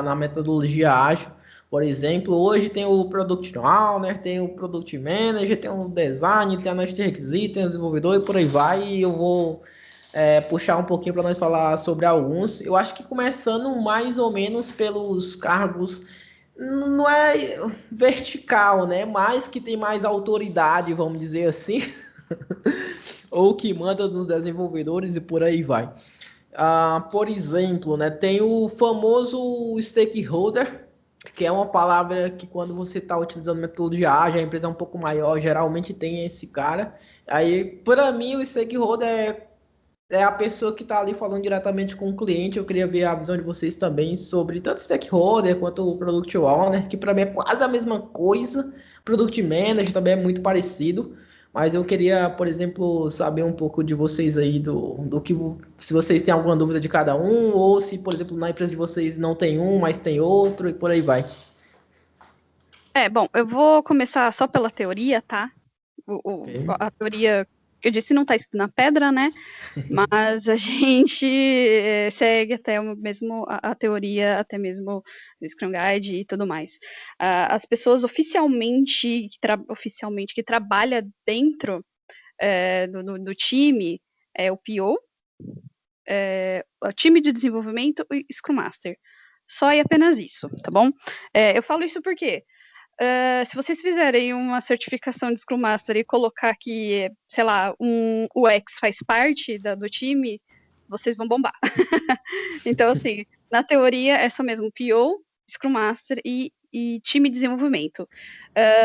na metodologia ágil. Por exemplo, hoje tem o Product Owner, tem o Product Manager, tem o Design, tem a análise de requisito, tem o desenvolvedor e por aí vai. E eu vou puxar um pouquinho para nós falar sobre alguns. Eu acho que começando mais ou menos pelos cargos, não é vertical, né? Mas que tem mais autoridade, vamos dizer assim, ou que manda nos desenvolvedores e por aí vai. Por exemplo, né, tem o famoso stakeholder, que é uma palavra que quando você está utilizando metodologia ágil, a empresa é um pouco maior, geralmente tem esse cara. Aí, para mim, o stakeholder é a pessoa que está ali falando diretamente com o cliente. Eu queria ver a visão de vocês também sobre tanto stakeholder quanto o Product Owner, que para mim é quase a mesma coisa. Product Manager também é muito parecido. Mas eu queria, por exemplo, saber um pouco de vocês aí, do que, se vocês têm alguma dúvida de cada um, ou se, por exemplo, na empresa de vocês não tem um, mas tem outro, e por aí vai. Bom, eu vou começar só pela teoria, tá? Ok. A teoria, eu disse, não está escrito na pedra, né? Mas a gente segue até a teoria, até mesmo do Scrum Guide e tudo mais. As pessoas oficialmente que trabalham dentro do time é o PO, o time de desenvolvimento e Scrum Master. Só e apenas isso, tá bom? Eu falo isso porque se vocês fizerem uma certificação de Scrum Master e colocar que, sei lá, um UX faz parte do time, vocês vão bombar. Então, assim, na teoria é só mesmo PO, Scrum Master e time de desenvolvimento.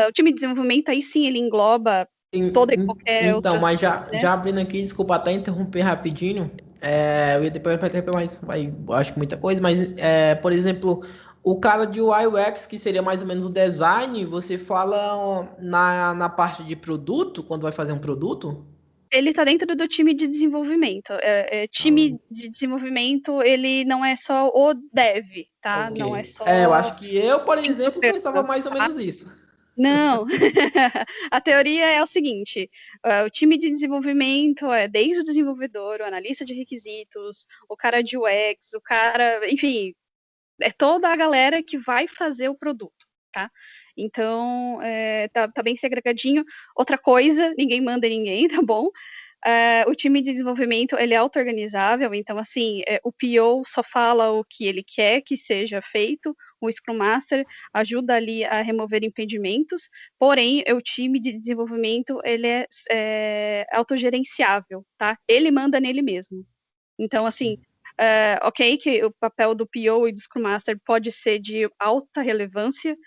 O time de desenvolvimento, aí sim, ele engloba toda e qualquer Então, outra... mas né? já abrindo aqui, desculpa até interromper rapidinho, eu ia depois vai ter mais, acho que muita coisa, mas, por exemplo, o cara de UI UX, que seria mais ou menos o design, você fala na parte de produto, quando vai fazer um produto? Ele está dentro do time de desenvolvimento. Time de desenvolvimento, ele não é só o dev, tá? Ok. Não é só... Eu acho que eu, por exemplo, pensava mais ou menos isso. Não, a teoria é o seguinte: o time de desenvolvimento é desde o desenvolvedor, o analista de requisitos, o cara de UX, o cara, enfim, é toda a galera que vai fazer o produto, tá? Então, tá bem segregadinho. Outra coisa, ninguém manda em ninguém, tá bom? O time de desenvolvimento, ele é auto-organizável, então, assim, o PO só fala o que ele quer que seja feito, o Scrum Master ajuda ali a remover impedimentos, porém, o time de desenvolvimento, ele é autogerenciável, tá? Ele manda nele mesmo. Então, assim, ok que o papel do PO e do Scrum Master pode ser de alta relevância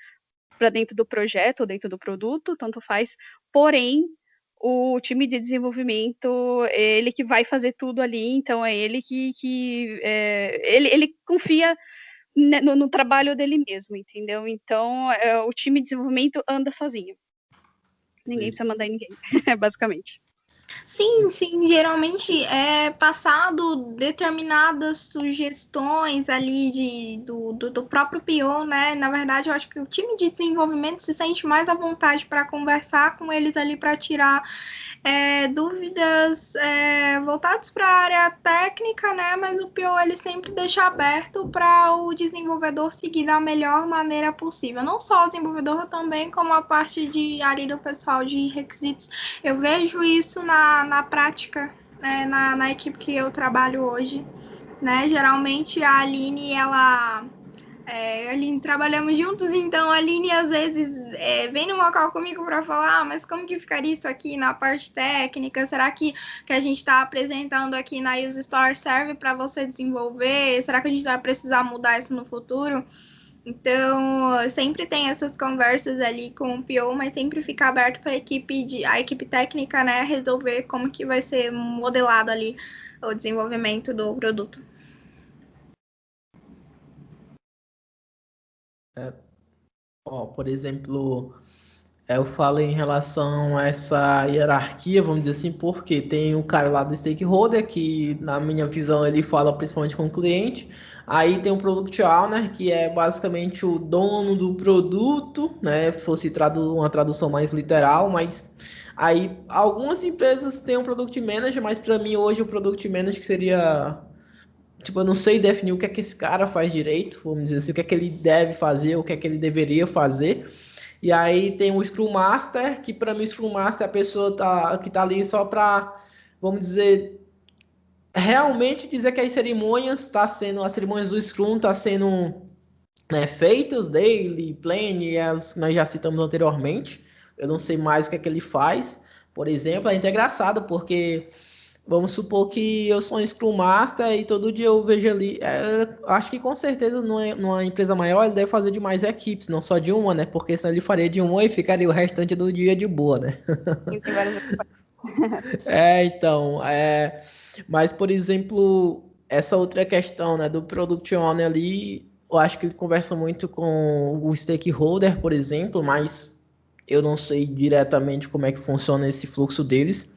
para dentro do projeto ou dentro do produto, tanto faz, porém, o time de desenvolvimento, ele que vai fazer tudo ali, então é ele ele confia no trabalho dele mesmo, entendeu? Então, o time de desenvolvimento anda sozinho. Ninguém precisa mandar em ninguém, basicamente. Sim, sim, geralmente é passado determinadas sugestões ali do próprio PO, né? Na verdade, eu acho que o time de desenvolvimento se sente mais à vontade para conversar com eles ali para tirar dúvidas voltadas para a área técnica, né? Mas o PO ele sempre deixa aberto para o desenvolvedor seguir da melhor maneira possível. Não só o desenvolvedor, também como a parte de área do pessoal de requisitos. Eu vejo isso na prática, né, na equipe que eu trabalho hoje, né? Geralmente a Aline, Aline, trabalhamos juntos, então a Aline às vezes vem no local comigo para falar, mas como que ficaria isso aqui na parte técnica? Será que a gente está apresentando aqui na Use Store serve para você desenvolver? Será que a gente vai precisar mudar isso no futuro? Então, sempre tem essas conversas ali com o PO, mas sempre fica aberto para a equipe técnica, né, resolver como que vai ser modelado ali o desenvolvimento do produto. Por exemplo, eu falo em relação a essa hierarquia, vamos dizer assim, porque tem o cara lá do stakeholder, que na minha visão ele fala principalmente com o cliente. Aí tem o Product Owner, que é basicamente o dono do produto, né? Fosse uma tradução mais literal, mas aí algumas empresas têm um Product Manager, mas para mim hoje o Product Manager que seria, tipo, eu não sei definir o que é que esse cara faz direito, vamos dizer assim, o que é que ele deve fazer, o que é que ele deveria fazer. E aí tem o Scrum Master, que para mim o Scrum Master é a pessoa que tá ali só para, vamos dizer, realmente dizer que as cerimônias do Scrum tá sendo, né, feitas, daily, plane, as que nós já citamos anteriormente. Eu não sei mais o que é que ele faz. Por exemplo, é engraçado, porque vamos supor que eu sou um Scrum Master e todo dia eu vejo ali. Acho que com certeza numa empresa maior ele deve fazer de mais equipes, não só de uma, né? Porque senão ele faria de uma e ficaria o restante do dia de boa, né? Tem várias Então, mas por exemplo, essa outra questão, né, do Product Owner ali, eu acho que ele conversa muito com o stakeholder, por exemplo, mas eu não sei diretamente como é que funciona esse fluxo deles.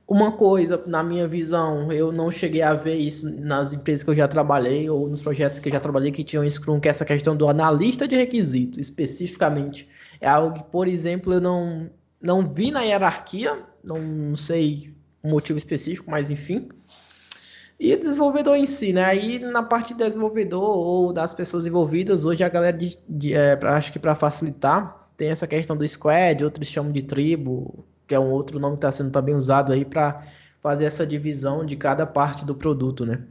Uma coisa, na minha visão, eu não cheguei a ver isso nas empresas que eu já trabalhei ou nos projetos que eu já trabalhei que tinham Scrum, que é essa questão do analista de requisitos, especificamente. É algo que, por exemplo, eu não vi na hierarquia, não sei o motivo específico, mas enfim. E desenvolvedor em si, né? Aí na parte de desenvolvedor ou das pessoas envolvidas, hoje a galera, acho que para facilitar, tem essa questão do squad, outros chamam de tribo, que é um outro nome que está sendo também usado aí para fazer essa divisão de cada parte do produto, né?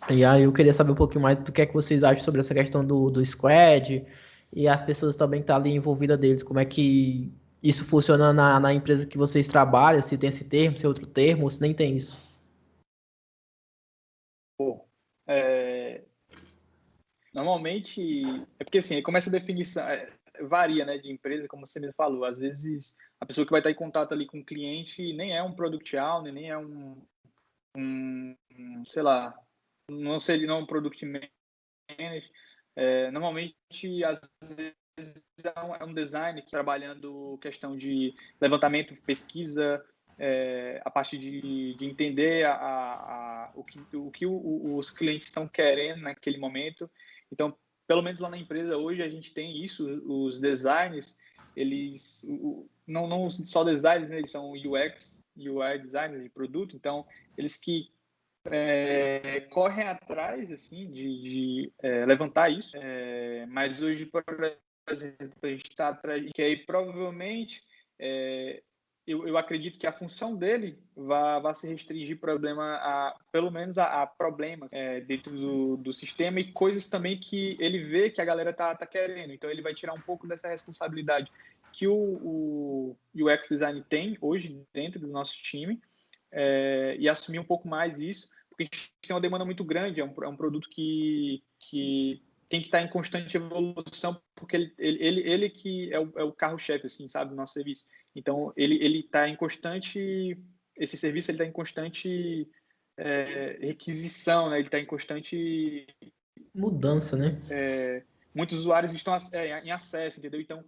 E aí eu queria saber um pouquinho mais do que é que vocês acham sobre essa questão do squad e as pessoas também que estão ali envolvidas deles, como é que isso funciona na empresa que vocês trabalham, se tem esse termo, se é outro termo, ou se nem tem isso. É, normalmente, é porque assim, como essa definição varia, né, de empresa, como você mesmo falou, às vezes a pessoa que vai estar em contato ali com o cliente nem é um product owner, nem é sei lá, não sei, não é um product manager. Normalmente, às vezes é um design trabalhando questão de levantamento, pesquisa, a parte de entender o que os clientes estão querendo naquele momento. Então, pelo menos lá na empresa hoje a gente tem isso, os designers, eles não só designers, né, eles são UX, UI designers de produto, então eles que correm atrás assim de levantar isso, mas hoje, por exemplo, a gente está atrás que aí provavelmente eu acredito que a função dele vai se restringir pelo menos a problemas dentro do sistema e coisas também que ele vê que a galera tá querendo. Então, ele vai tirar um pouco dessa responsabilidade que o UX Design tem hoje dentro do nosso time e assumir um pouco mais isso, porque a gente tem uma demanda muito grande, é um produto que tem que estar em constante evolução, porque ele que é o carro-chefe, assim, sabe, do nosso serviço. Então, ele está em constante... Esse serviço está em constante requisição, né? Ele está em constante... Mudança, né? Muitos usuários estão em acesso, entendeu? Então,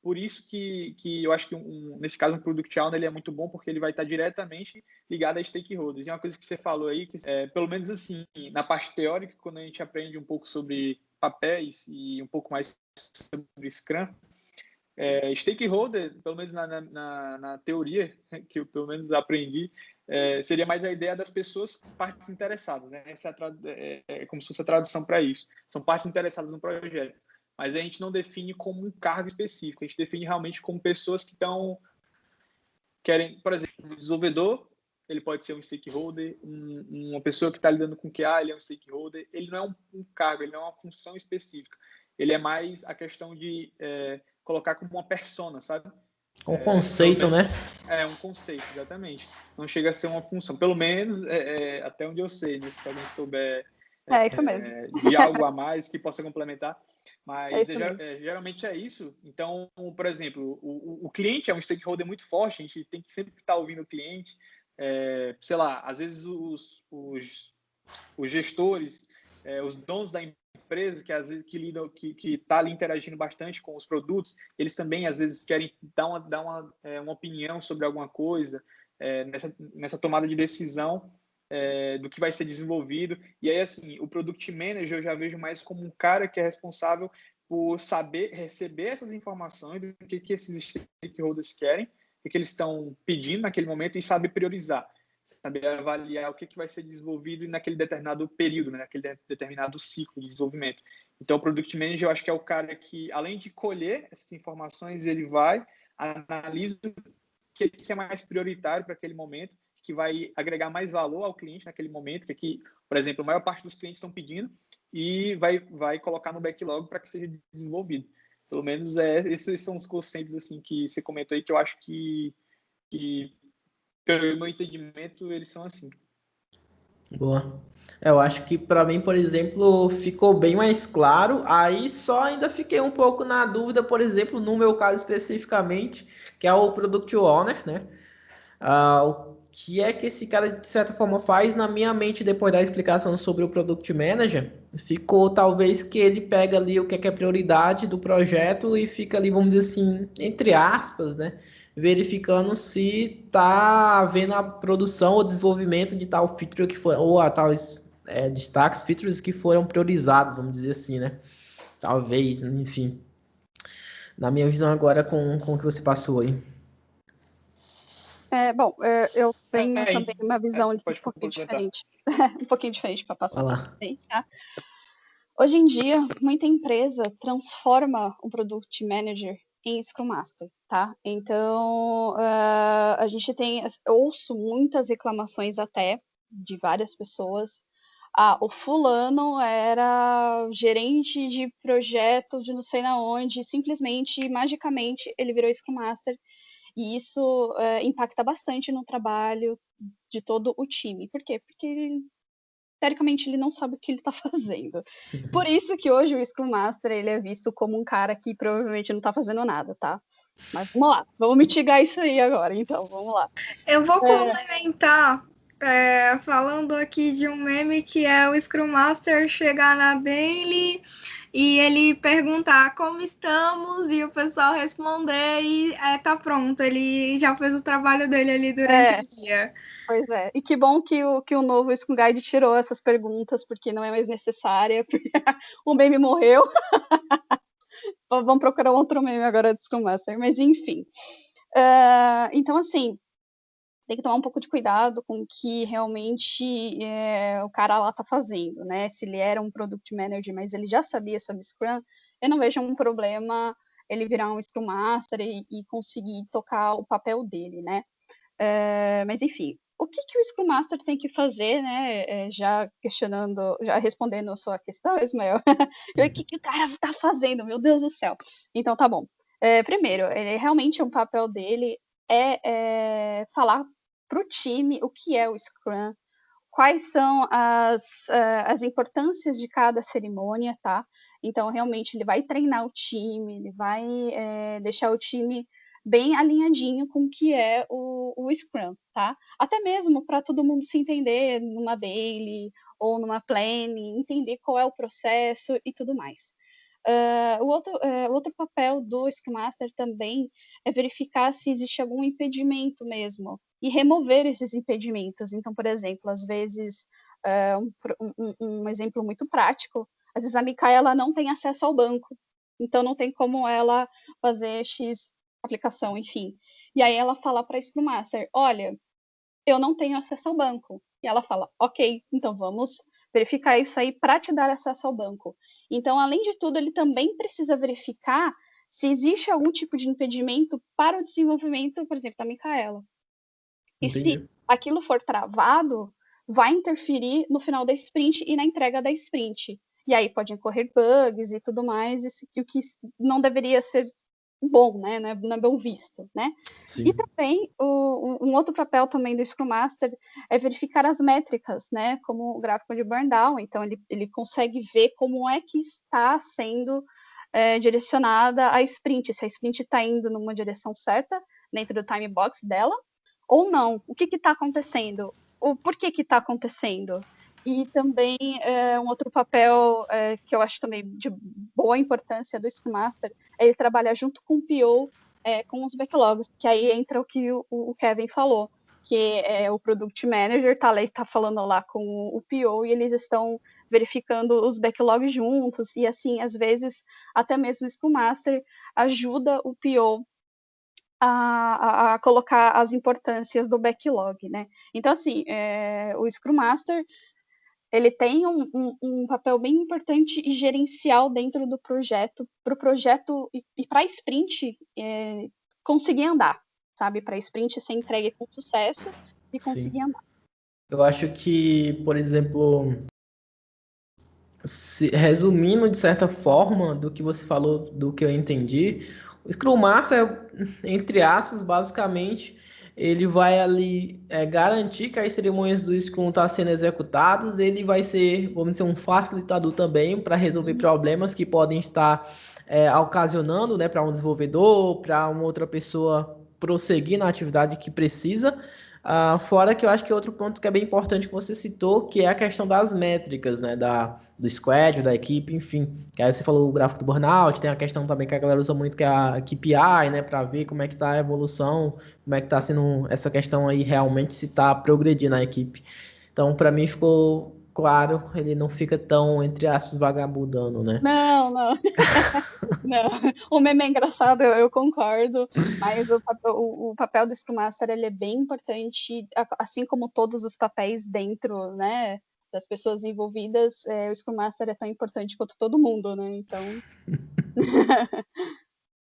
por isso que eu acho que, nesse caso, um Product Owner ele é muito bom, porque ele vai estar diretamente ligado a stakeholders. E uma coisa que você falou aí, que pelo menos assim, na parte teórica, quando a gente aprende um pouco sobre papéis e um pouco mais sobre Scrum, stakeholder, pelo menos na teoria que eu pelo menos aprendi, seria mais a ideia das pessoas, partes interessadas, né? Essa é como se fosse a tradução para isso. São partes interessadas no projeto. Mas a gente não define como um cargo específico, a gente define realmente como pessoas que querem, por exemplo, um desenvolvedor, ele pode ser um stakeholder, uma pessoa que está lidando com QA, ele é um stakeholder, ele não é um cargo, ele não é uma função específica, ele é mais a questão de colocar como uma persona, sabe? Um conceito, né? Um conceito, exatamente. Não chega a ser uma função, pelo menos até onde eu sei, né? Se alguém souber isso mesmo. de algo a mais que possa complementar. Mas geralmente é isso. Então, por exemplo, o cliente é um stakeholder muito forte, a gente tem que sempre estar ouvindo o cliente. Sei lá, às vezes os gestores, os donos da empresa, que às vezes que tá ali interagindo bastante com os produtos, eles também às vezes querem dar uma opinião sobre alguma coisa nessa tomada de decisão. Do que vai ser desenvolvido. E aí, assim, o Product Manager eu já vejo mais como um cara que é responsável por saber receber essas informações do que esses stakeholders querem, o que eles estão pedindo naquele momento e saber priorizar, saber avaliar o que vai ser desenvolvido naquele determinado período, né, naquele determinado ciclo de desenvolvimento. Então, o Product Manager eu acho que é o cara que, além de colher essas informações, ele vai, analisa o que é mais prioritário para aquele momento, que vai agregar mais valor ao cliente naquele momento, que aqui, por exemplo, a maior parte dos clientes estão pedindo e vai colocar no backlog para que seja desenvolvido. Pelo menos esses são os conceitos assim, que você comentou aí, que eu acho que pelo meu entendimento, eles são assim. Boa. Eu acho que para mim, por exemplo, ficou bem mais claro. Aí só ainda fiquei um pouco na dúvida, por exemplo, no meu caso especificamente, que é o Product Owner, né? O que é que esse cara, de certa forma, faz na minha mente depois da explicação sobre o Product Manager? Ficou talvez que ele pega ali o que é prioridade do projeto e fica ali, vamos dizer assim, entre aspas, né? Verificando se tá havendo a produção ou desenvolvimento de tal feature que for, ou a tais destaques, features que foram priorizados, vamos dizer assim, né? Talvez, enfim. Na minha visão agora com o que você passou aí. Bom, eu tenho também uma visão um pouquinho diferente. Um pouquinho diferente para passar para vocês, tá? Hoje em dia, muita empresa transforma um Product Manager em Scrum Master, tá? Então, a gente ouço muitas reclamações até de várias pessoas. O fulano era gerente de projeto de não sei na onde, simplesmente, magicamente, ele virou Scrum Master. E isso impacta bastante no trabalho de todo o time. Por quê? Porque, teoricamente, ele não sabe o que ele está fazendo. Por isso que hoje o Scrum Master ele é visto como um cara que provavelmente não está fazendo nada, tá? Mas vamos lá, vamos mitigar isso aí agora, então, vamos lá. Eu vou complementar falando aqui de um meme que é o Scrum Master chegar na daily e ele perguntar como estamos e o pessoal responder e tá pronto, ele já fez o trabalho dele ali durante o dia. Pois é, e que bom que o novo Scrum Guide tirou essas perguntas, porque não é mais necessária, porque o meme morreu. Vamos procurar outro meme agora de Scrum Master, mas enfim. Então, assim, tem que tomar um pouco de cuidado com o que realmente o cara lá tá fazendo, né? Se ele era um Product Manager, mas ele já sabia sobre Scrum, eu não vejo um problema ele virar um Scrum Master e conseguir tocar o papel dele, né? Mas enfim, o que o Scrum Master tem que fazer, né? Já respondendo a sua questão, Ismael, o que o cara tá fazendo, meu Deus do céu. Então tá bom. Primeiro, realmente um papel dele é falar para o time o que é o Scrum, quais são as importâncias de cada cerimônia, tá? Então, realmente, ele vai treinar o time, ele vai deixar o time bem alinhadinho com o que é o Scrum, tá? Até mesmo para todo mundo se entender numa daily ou numa planning, entender qual é o processo e tudo mais. O outro papel do Scrum Master também é verificar se existe algum impedimento mesmo e remover esses impedimentos. Então, por exemplo, às vezes, um exemplo muito prático, às vezes a Micaela ela não tem acesso ao banco, então não tem como ela fazer X aplicação, enfim. E aí ela fala para a Scrum Master, olha, eu não tenho acesso ao banco. E ela fala, ok, então vamos verificar isso aí para te dar acesso ao banco. Então, além de tudo, ele também precisa verificar se existe algum tipo de impedimento para o desenvolvimento, por exemplo, da Micaela. E Entendi. se aquilo for travado, vai interferir no final da sprint e na entrega da sprint. E aí pode ocorrer bugs e tudo mais, o que não deveria ser bom, né? Não é bem visto, né? Sim. E também, um outro papel também do Scrum Master é verificar as métricas, né? Como o gráfico de burn down. Então, ele consegue ver como é que está sendo direcionada a sprint, se a sprint está indo numa direção certa, dentro do time box dela, ou não. O que está acontecendo? O porquê que está acontecendo? E também um outro papel que eu acho também de boa importância do Scrum Master é ele trabalhar junto com o PO, com os backlogs, que aí entra o que o Kevin falou, que o Product Manager tá falando lá com o PO e eles estão verificando os backlogs juntos, e assim, às vezes, até mesmo o Scrum Master ajuda o PO a colocar as importâncias do backlog, né? Então, assim, o Scrum Master ele tem um papel bem importante e gerencial dentro do projeto, para o projeto e para a sprint conseguir andar, sabe? Para a sprint ser entregue com sucesso e conseguir Sim. andar. Eu acho que, por exemplo, resumindo de certa forma do que você falou, do que eu entendi, o Scrum Master, entre aspas, basicamente, ele vai ali garantir que as cerimônias do Scrum estão sendo executadas, ele vai ser, vamos dizer, um facilitador também para resolver problemas que podem estar ocasionando, né, para um desenvolvedor, para uma outra pessoa prosseguir na atividade que precisa. Fora que eu acho que outro ponto que é bem importante que você citou, que é a questão das métricas, né, do squad, da equipe, enfim. Que aí você falou o gráfico do burnout, tem a questão também que a galera usa muito, que é a KPI, né, para ver como é que tá a evolução, como é que tá sendo essa questão aí realmente se tá progredindo a equipe. Então, para mim ficou claro, ele não fica tão, entre aspas, vagabundando, né? Não. Não, o meme é engraçado, eu concordo, mas o papel do Scrum Master ele é bem importante, assim como todos os papéis dentro, né, das pessoas envolvidas, o Scrum Master é tão importante quanto todo mundo, né? Então,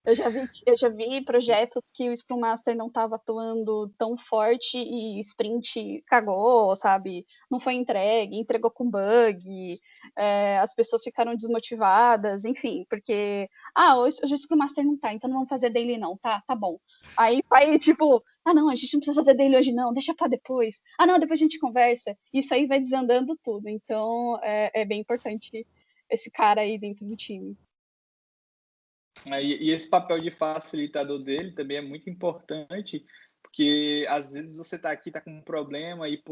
eu já vi projetos que o Scrum Master não estava atuando tão forte e sprint cagou, sabe? Não foi entregue, entregou com bug, as pessoas ficaram desmotivadas, enfim, porque hoje o Scrum Master não tá, então não vamos fazer daily não, tá bom. Aí vai tipo, não, a gente não precisa fazer daily hoje não, deixa para depois. Não, depois a gente conversa. Isso aí vai desandando tudo, então é bem importante esse cara aí dentro do time. E esse papel de facilitador dele também é muito importante, porque às vezes você está aqui, está com um problema e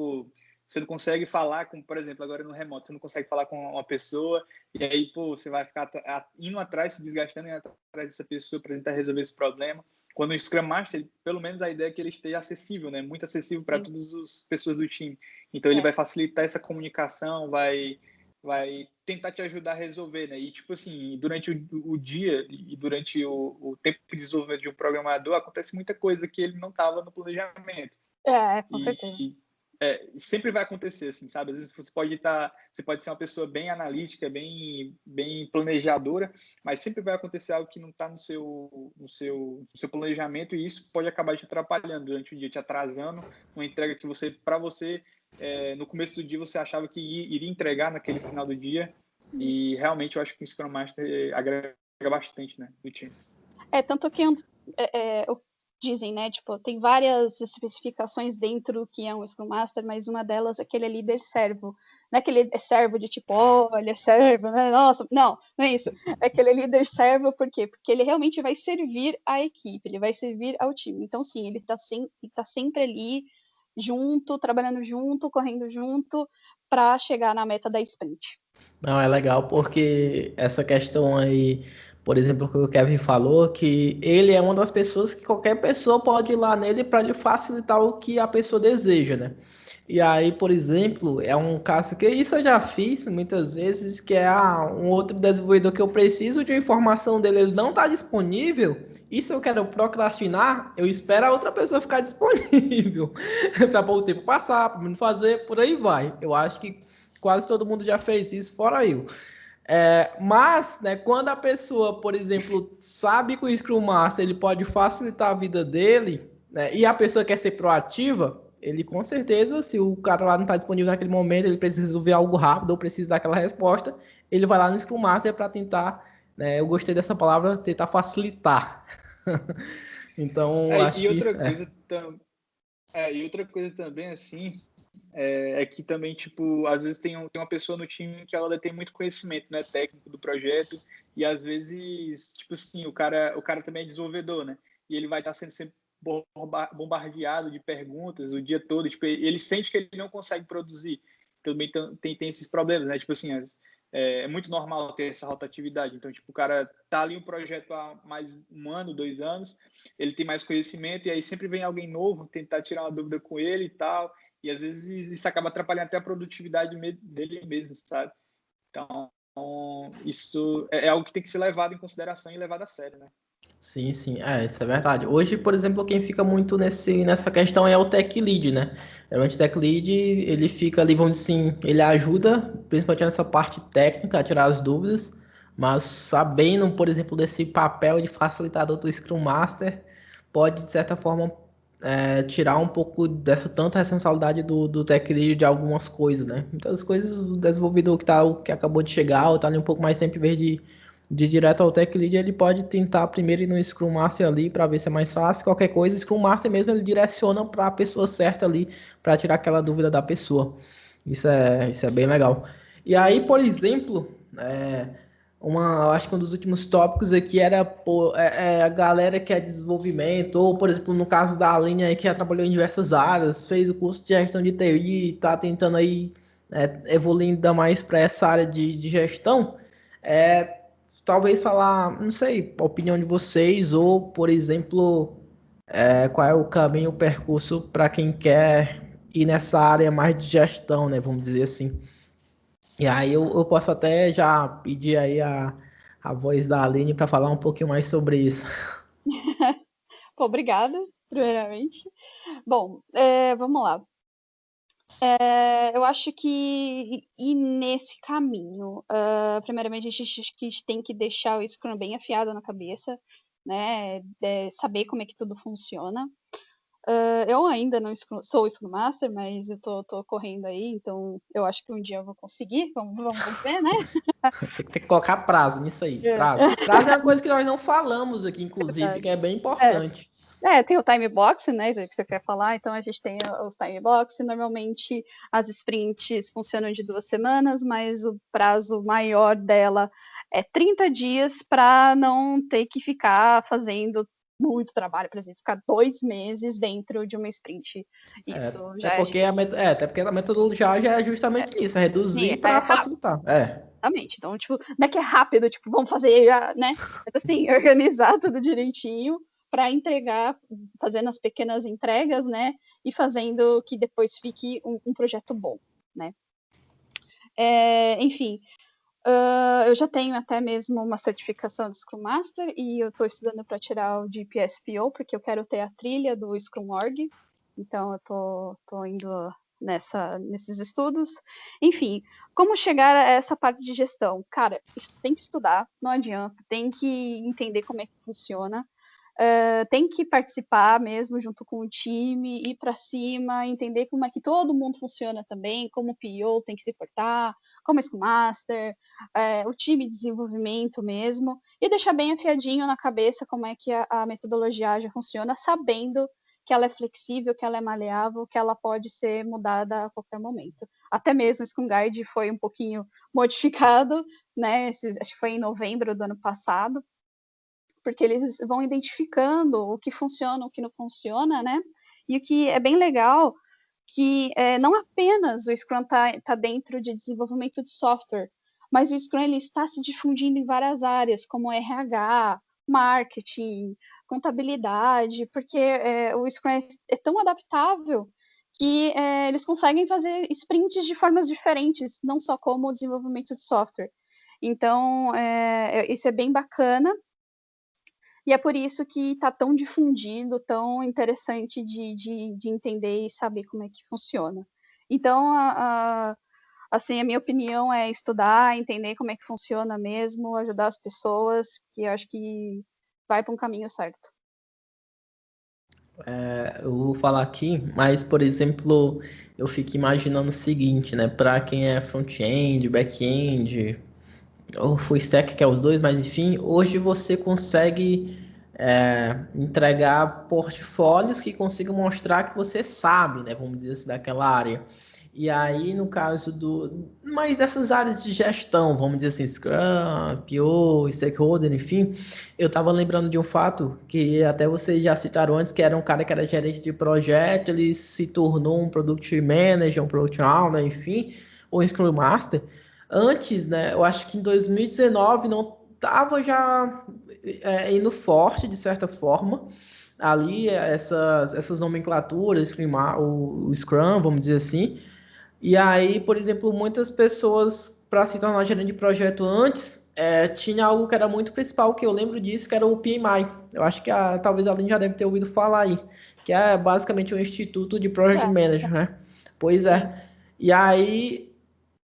você não consegue falar com, por exemplo, agora no remoto, você não consegue falar com uma pessoa e aí você vai ficar indo atrás, se desgastando, indo atrás dessa pessoa para tentar resolver esse problema. Quando o Scrum Master, pelo menos a ideia é que ele esteja acessível, né? Muito acessível para todas as pessoas do time. Então ele vai facilitar essa comunicação, vai tentar te ajudar a resolver, né? E, tipo assim, durante o dia e durante o tempo de desenvolvimento de um programador, acontece muita coisa que ele não estava no planejamento. Com certeza. sempre vai acontecer, assim, sabe? Às vezes você pode ser uma pessoa bem analítica, bem planejadora, mas sempre vai acontecer algo que não está no seu planejamento, e isso pode acabar te atrapalhando durante o dia, te atrasando uma entrega que para você, no começo do dia, você achava que iria entregar naquele final do dia, e realmente eu acho que o Scrum Master agrega bastante, né, do time. Tanto que dizem, né, tipo, tem várias especificações dentro do que é um Scrum Master, mas uma delas é que ele é líder servo. Não é que ele é servo de tipo, ele é servo, né? Nossa, não é isso. É que ele é líder servo, por quê? Porque ele realmente vai servir à equipe, ele vai servir ao time. Então, sim, ele tá sempre ali, junto, trabalhando junto, correndo junto, para chegar na meta da sprint. Não, é legal porque essa questão aí, por exemplo, que o Kevin falou, que ele é uma das pessoas que qualquer pessoa pode ir lá nele para lhe facilitar o que a pessoa deseja, né? E aí, por exemplo, é um caso que isso eu já fiz muitas vezes, que é um outro desenvolvedor que eu preciso de uma informação dele, ele não está disponível, e se eu quero procrastinar, eu espero a outra pessoa ficar disponível para o tempo passar, para não fazer, por aí vai. Eu acho que quase todo mundo já fez isso, fora eu. Mas, né, quando a pessoa, por exemplo, sabe que o Scrum Master ele pode facilitar a vida dele, né, e a pessoa quer ser proativa, ele com certeza, se o cara lá não está disponível naquele momento, ele precisa resolver algo rápido ou precisa daquela resposta, ele vai lá no Scrum Master para tentar, né, eu gostei dessa palavra, tentar facilitar. Então, acho E que outra isso coisa e outra coisa também, assim, que também, tipo, às vezes tem uma pessoa no time que ela tem muito conhecimento, né, técnico do projeto, e às vezes, tipo assim, o cara também é desenvolvedor, né, e ele vai estar sendo sempre bombardeado de perguntas o dia todo, tipo, ele sente que ele não consegue produzir, também tem esses problemas, né, tipo assim, é muito normal ter essa rotatividade, então, tipo, o cara tá ali um projeto há mais 1 ano, 2 anos, ele tem mais conhecimento, e aí sempre vem alguém novo tentar tirar uma dúvida com ele e tal, e às vezes isso acaba atrapalhando até a produtividade dele mesmo, sabe? Então, isso é algo que tem que ser levado em consideração e levado a sério, né? Sim, sim, isso é verdade. Hoje, por exemplo, quem fica muito nessa questão é o Tech Lead, né? Realmente o Tech Lead, ele fica ali, vamos dizer assim, ele ajuda, principalmente nessa parte técnica, a tirar as dúvidas, mas sabendo, por exemplo, desse papel de facilitador do Scrum Master, pode, de certa forma, tirar um pouco dessa tanta responsabilidade do Tech Lead de algumas coisas, né? Muitas coisas o desenvolvedor que acabou de chegar, ou tá ali um pouco mais tempo, em vez de direto ao Tech Lead, ele pode tentar primeiro ir no Scrum Master ali para ver se é mais fácil. Qualquer coisa, o Scrum Master mesmo ele direciona para a pessoa certa ali para tirar aquela dúvida da pessoa. Isso é bem legal. E aí, por exemplo, eu acho que um dos últimos tópicos aqui era a galera que é de desenvolvimento, ou por exemplo, no caso da Aline aí, que já trabalhou em diversas áreas, fez o curso de gestão de TI, está tentando aí evoluir ainda mais para essa área de gestão. Talvez falar, não sei, a opinião de vocês, ou, por exemplo, qual é o caminho, o percurso para quem quer ir nessa área mais de gestão, né? Vamos dizer assim. E aí eu posso até já pedir aí a voz da Aline para falar um pouquinho mais sobre isso. Pô, obrigada, primeiramente. Bom, vamos lá. Eu acho que ir nesse caminho, primeiramente a gente tem que deixar o Scrum bem afiado na cabeça, né? Saber como é que tudo funciona. Eu ainda não sou Scrum Master, mas eu tô correndo aí, então eu acho que um dia eu vou conseguir. Vamos ver, né? Tem que colocar prazo nisso aí. Prazo. Prazo é uma coisa que nós não falamos aqui, inclusive, que é bem importante. Tem o time box, né, que você quer falar, então a gente tem os time box, normalmente as sprints funcionam de 2 semanas, mas o prazo maior dela é 30 dias para não ter que ficar fazendo muito trabalho, por exemplo, ficar 2 meses dentro de uma sprint. Isso já até porque a metodologia já é justamente isso, é reduzir para facilitar. Exatamente. Então, tipo, não é que é rápido, tipo, vamos fazer, né? Mas assim, organizar tudo direitinho para entregar, fazendo as pequenas entregas, né? E fazendo que depois fique um projeto bom, né? Enfim, eu já tenho até mesmo uma certificação de Scrum Master e eu estou estudando para tirar o GPSPO, porque eu quero ter a trilha do Scrum Org. Então, eu tô indo nesses estudos. Enfim, como chegar a essa parte de gestão? Cara, tem que estudar, não adianta, tem que entender como é que funciona. Tem que participar mesmo junto com o time, ir para cima, entender como é que todo mundo funciona também, como o PO tem que se portar, como Scrum Master, o time de desenvolvimento mesmo, e deixar bem afiadinho na cabeça como é que a metodologia já funciona, sabendo que ela é flexível, que ela é maleável, que ela pode ser mudada a qualquer momento. Até mesmo o Scrum Guide foi um pouquinho modificado, né? Acho que foi em novembro do ano passado, porque eles vão identificando o que funciona, o que não funciona, né? E o que é bem legal, que não apenas o Scrum tá dentro de desenvolvimento de software, mas o Scrum ele está se difundindo em várias áreas, como RH, marketing, contabilidade, porque o Scrum é tão adaptável que eles conseguem fazer sprints de formas diferentes, não só como o desenvolvimento de software. Então, isso é bem bacana. E é por isso que está tão difundido, tão interessante de entender e saber como é que funciona. Então, assim, a minha opinião é estudar, entender como é que funciona mesmo, ajudar as pessoas, que eu acho que vai para um caminho certo. Eu vou falar aqui, mas, por exemplo, eu fico imaginando o seguinte, né? Para quem é front-end, back-end, ou full stack, que é os dois, mas enfim, hoje você consegue entregar portfólios que consigam mostrar que você sabe, né? Vamos dizer assim, daquela área. E aí, no caso mas dessas áreas de gestão, vamos dizer assim, Scrum, PO, Stakeholder, enfim, eu estava lembrando de um fato que até vocês já citaram antes, que era um cara que era gerente de projeto, ele se tornou um Product Manager, um Product Owner, enfim, ou Scrum Master. Antes, né, eu acho que em 2019 não estava já indo forte, de certa forma, ali essas nomenclaturas, o Scrum, vamos dizer assim. E aí, por exemplo, muitas pessoas, para se tornar gerente de projeto antes, tinha algo que era muito principal, que eu lembro disso, que era o PMI. Eu acho que talvez a Aline já deve ter ouvido falar aí, que é basicamente um instituto de Project Manager, né? Pois é. Sim. E aí,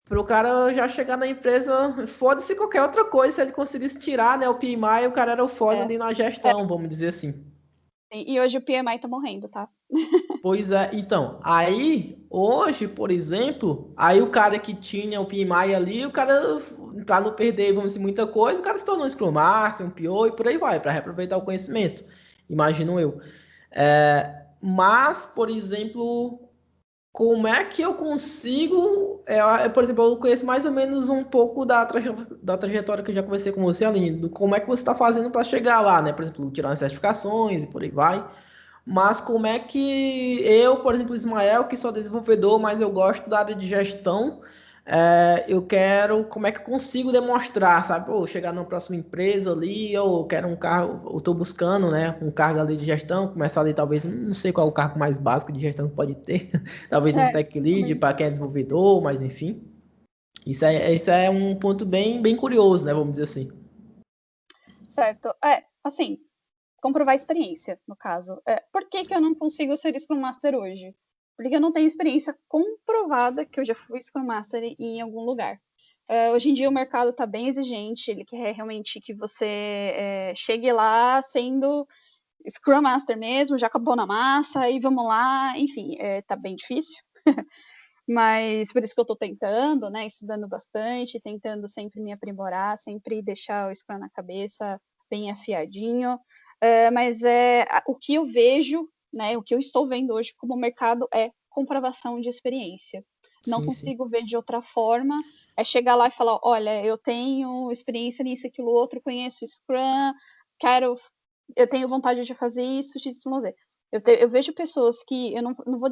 para o cara já chegar na empresa, foda-se qualquer outra coisa, se ele conseguisse tirar, né, o PMI, o cara era o foda ali na gestão, vamos dizer assim. E hoje o PMI tá morrendo, tá? Pois é, então, aí, hoje, por exemplo, aí o cara que tinha o PMI ali, o cara, para não perder, vamos dizer, muita coisa, o cara se tornou um Scrum Master, um PO e por aí vai, para reaproveitar o conhecimento, imagino eu. Mas, por exemplo, como é que eu consigo, por exemplo, eu conheço mais ou menos um pouco da trajetória que eu já conversei com você, Aline, do como é que você está fazendo para chegar lá, né? Por exemplo, tirar as certificações e por aí vai. Mas como é que eu, por exemplo, Ismael, que sou desenvolvedor, mas eu gosto da área de gestão, eu quero, como é que eu consigo demonstrar, sabe? Ou chegar numa próxima empresa ali, ou quero um cargo, ou estou buscando, né, um cargo ali de gestão, começar ali talvez, não sei qual é o cargo mais básico de gestão que pode ter, talvez um tech lead para quem é desenvolvedor, mas enfim. Isso é um ponto bem curioso, né, vamos dizer assim. Certo. Assim, comprovar a experiência, no caso. Por que eu não consigo ser Scrum Master hoje? Porque eu não tenho experiência comprovada que eu já fui Scrum Master em algum lugar. Hoje em dia o mercado está bem exigente, ele quer realmente que você chegue lá sendo Scrum Master mesmo, já acabou na massa, e vamos lá, enfim, tá bem difícil. Mas por isso que eu estou tentando, né, estudando bastante, tentando sempre me aprimorar, sempre deixar o Scrum na cabeça bem afiadinho. Mas o que eu vejo, né, o que eu estou vendo hoje como mercado é comprovação de experiência. Não consigo ver de outra forma, é chegar lá e falar, olha, eu tenho experiência nisso, aquilo, outro, conheço Scrum, eu tenho vontade de fazer isso, X, Y, Z. Eu vejo pessoas que eu não vou,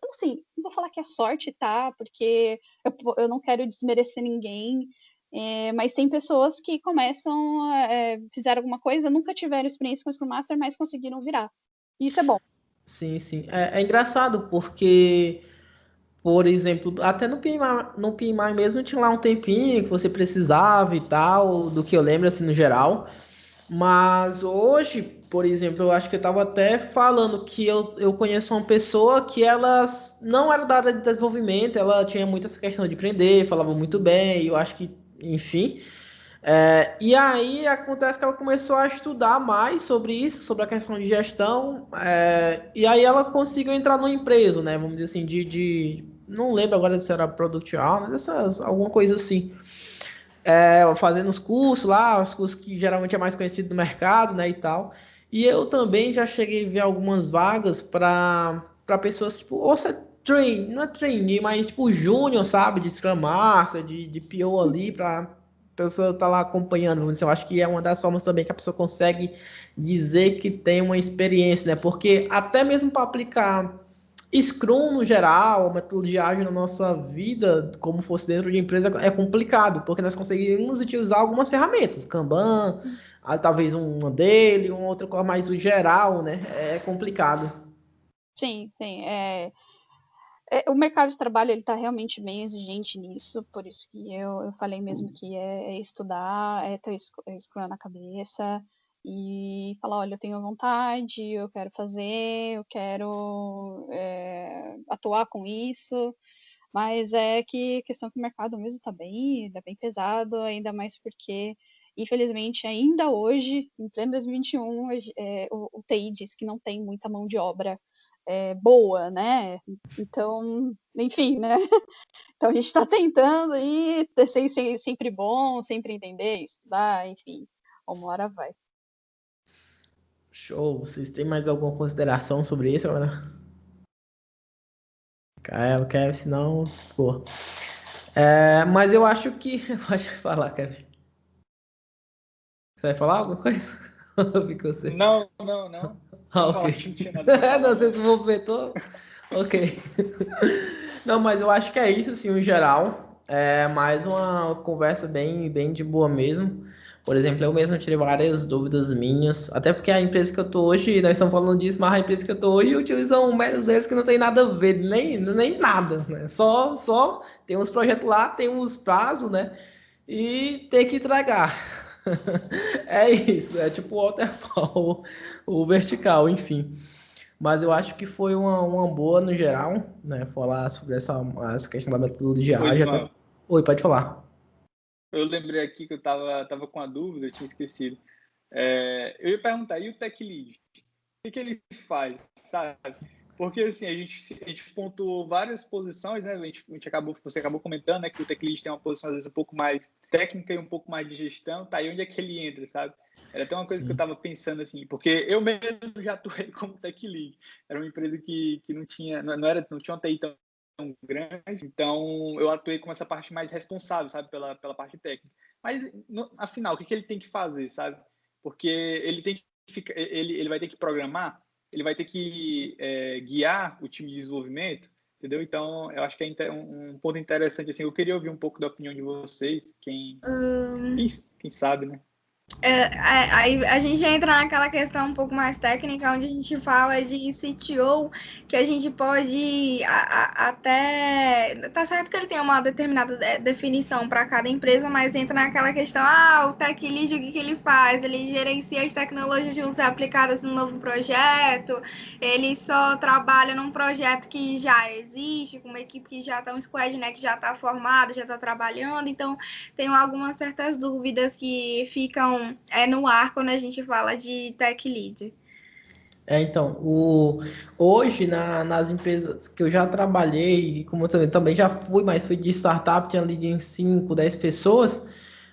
assim, não vou falar que é sorte, tá? Porque eu não quero desmerecer ninguém, mas tem pessoas que começam, fizeram alguma coisa, nunca tiveram experiência com Scrum Master, mas conseguiram virar. E isso é bom. Sim, sim. É engraçado porque, por exemplo, até no PMI mesmo tinha lá um tempinho que você precisava e tal, do que eu lembro, assim, no geral. Mas hoje, por exemplo, eu acho que eu estava até falando que eu conheço uma pessoa que ela não era da área de desenvolvimento, ela tinha muita essa questão de aprender, falava muito bem, e eu acho que, enfim. E aí acontece que ela começou a estudar mais sobre isso, sobre a questão de gestão, e aí ela conseguiu entrar numa empresa, né? Vamos dizer assim, não lembro agora se era Product Owner, alguma coisa assim. Fazendo os cursos lá, os cursos que geralmente é mais conhecido no mercado, né, e tal. E eu também já cheguei a ver algumas vagas para pessoas, tipo, ou se é não é trainee, mas tipo júnior, sabe, de Scrum Master, de PO ali, para pessoa estar lá acompanhando. Eu acho que é uma das formas também que a pessoa consegue dizer que tem uma experiência, né? Porque até mesmo para aplicar Scrum, no geral, a metodologia ágil na nossa vida, como fosse dentro de empresa, é complicado, porque nós conseguimos utilizar algumas ferramentas, Kanban, talvez uma dele, uma outra coisa mais o geral, né? É complicado. Sim, sim. O mercado de trabalho ele está realmente bem exigente nisso, por isso que eu falei mesmo que é estudar, é ter Scrum na cabeça e falar, olha, eu tenho vontade, eu quero fazer, eu quero atuar com isso, mas é que a questão que o mercado mesmo está bem pesado, ainda mais porque, infelizmente, ainda hoje, em pleno 2021, o TI diz que não tem muita mão de obra boa, né? Então, enfim, né? Então a gente está tentando aí ser sempre bom, sempre entender, estudar, enfim, uma hora vai. Show. Vocês têm mais alguma consideração sobre isso agora? Quer, senão, pô. Mas eu acho que. Pode falar, Kevin. Você vai falar alguma coisa? Eu vi com você. Não, não, não. Ah, Pode ok. falar que não tinha nada pra falar, Não sei não. se movimentou. Ok. Não, mas eu acho que é isso, assim, em geral. É mais uma conversa bem de boa mesmo. Por exemplo, eu mesmo tirei várias dúvidas minhas. Até porque a empresa que eu tô hoje, nós estamos falando disso, mas a empresa que eu tô hoje utiliza um método deles que não tem nada a ver, nem nada, né? Só tem uns projetos lá, tem uns prazos, né? E tem que entregar. É isso, é tipo o waterfall, o vertical, enfim. Mas eu acho que foi uma boa no geral, né? Falar sobre essa questão da metodologia Oi, ágil. Até... João. Oi, pode falar. Eu lembrei aqui que eu tava com a dúvida, eu tinha esquecido. Eu ia perguntar, e o Tech Lead? O que ele faz, sabe? Porque assim, a gente pontuou várias posições, né? Você acabou comentando, né, que o Tech Lead tem uma posição às vezes um pouco mais técnica e um pouco mais de gestão, tá? E onde é que ele entra, sabe? Era até uma coisa que eu Sim. estava pensando assim, porque eu mesmo já atuei como Tech Lead. Era uma empresa que não tinha, não tinha uma TI tão grande, então eu atuei com essa parte mais responsável, sabe, pela parte técnica. Mas afinal, o que ele tem que fazer, sabe? Porque ele tem que ficar, ele vai ter que programar, ele vai ter que guiar o time de desenvolvimento, entendeu? Então, eu acho que é um ponto interessante, assim, eu queria ouvir um pouco da opinião de vocês, quem sabe, né? Aí a gente entra naquela questão um pouco mais técnica, onde a gente fala de CTO, que a gente pode até. Tá certo que ele tem uma determinada definição para cada empresa, mas entra naquela questão: o tech lead, o que ele faz? Ele gerencia as tecnologias que vão ser aplicadas no novo projeto, ele só trabalha num projeto que já existe, com uma equipe que já está, um squad, né, que já está formada, já está trabalhando, então tenho algumas certas dúvidas que ficam no ar quando a gente fala de tech lead. Então, hoje nas empresas que eu já trabalhei, como eu também já fui, mas fui de startup, tinha ali de 5, 10 pessoas.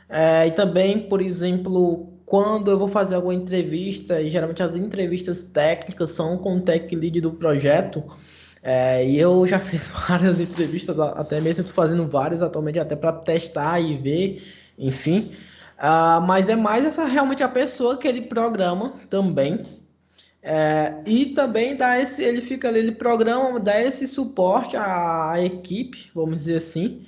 E também, por exemplo, quando eu vou fazer alguma entrevista, e geralmente as entrevistas técnicas são com o tech lead do projeto, e eu já fiz várias entrevistas, até mesmo estou fazendo várias atualmente, até para testar e ver, enfim. Mas é mais essa realmente a pessoa que ele programa também. E também ele fica ali, ele programa, dá esse suporte à equipe, vamos dizer assim.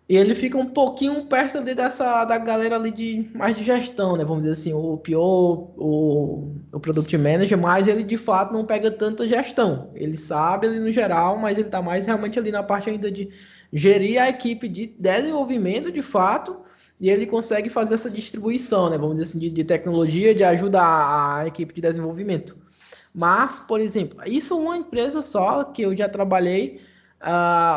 E ele fica um pouquinho perto ali da galera ali mais de gestão, né? Vamos dizer assim, o PO, o Product Manager, mas ele de fato não pega tanta gestão. Ele sabe ali no geral, mas ele tá mais realmente ali na parte ainda de gerir a equipe de desenvolvimento de fato e ele consegue fazer essa distribuição, né, vamos dizer assim, de tecnologia, de ajuda à equipe de desenvolvimento. Mas, por exemplo, isso é uma empresa só que eu já trabalhei,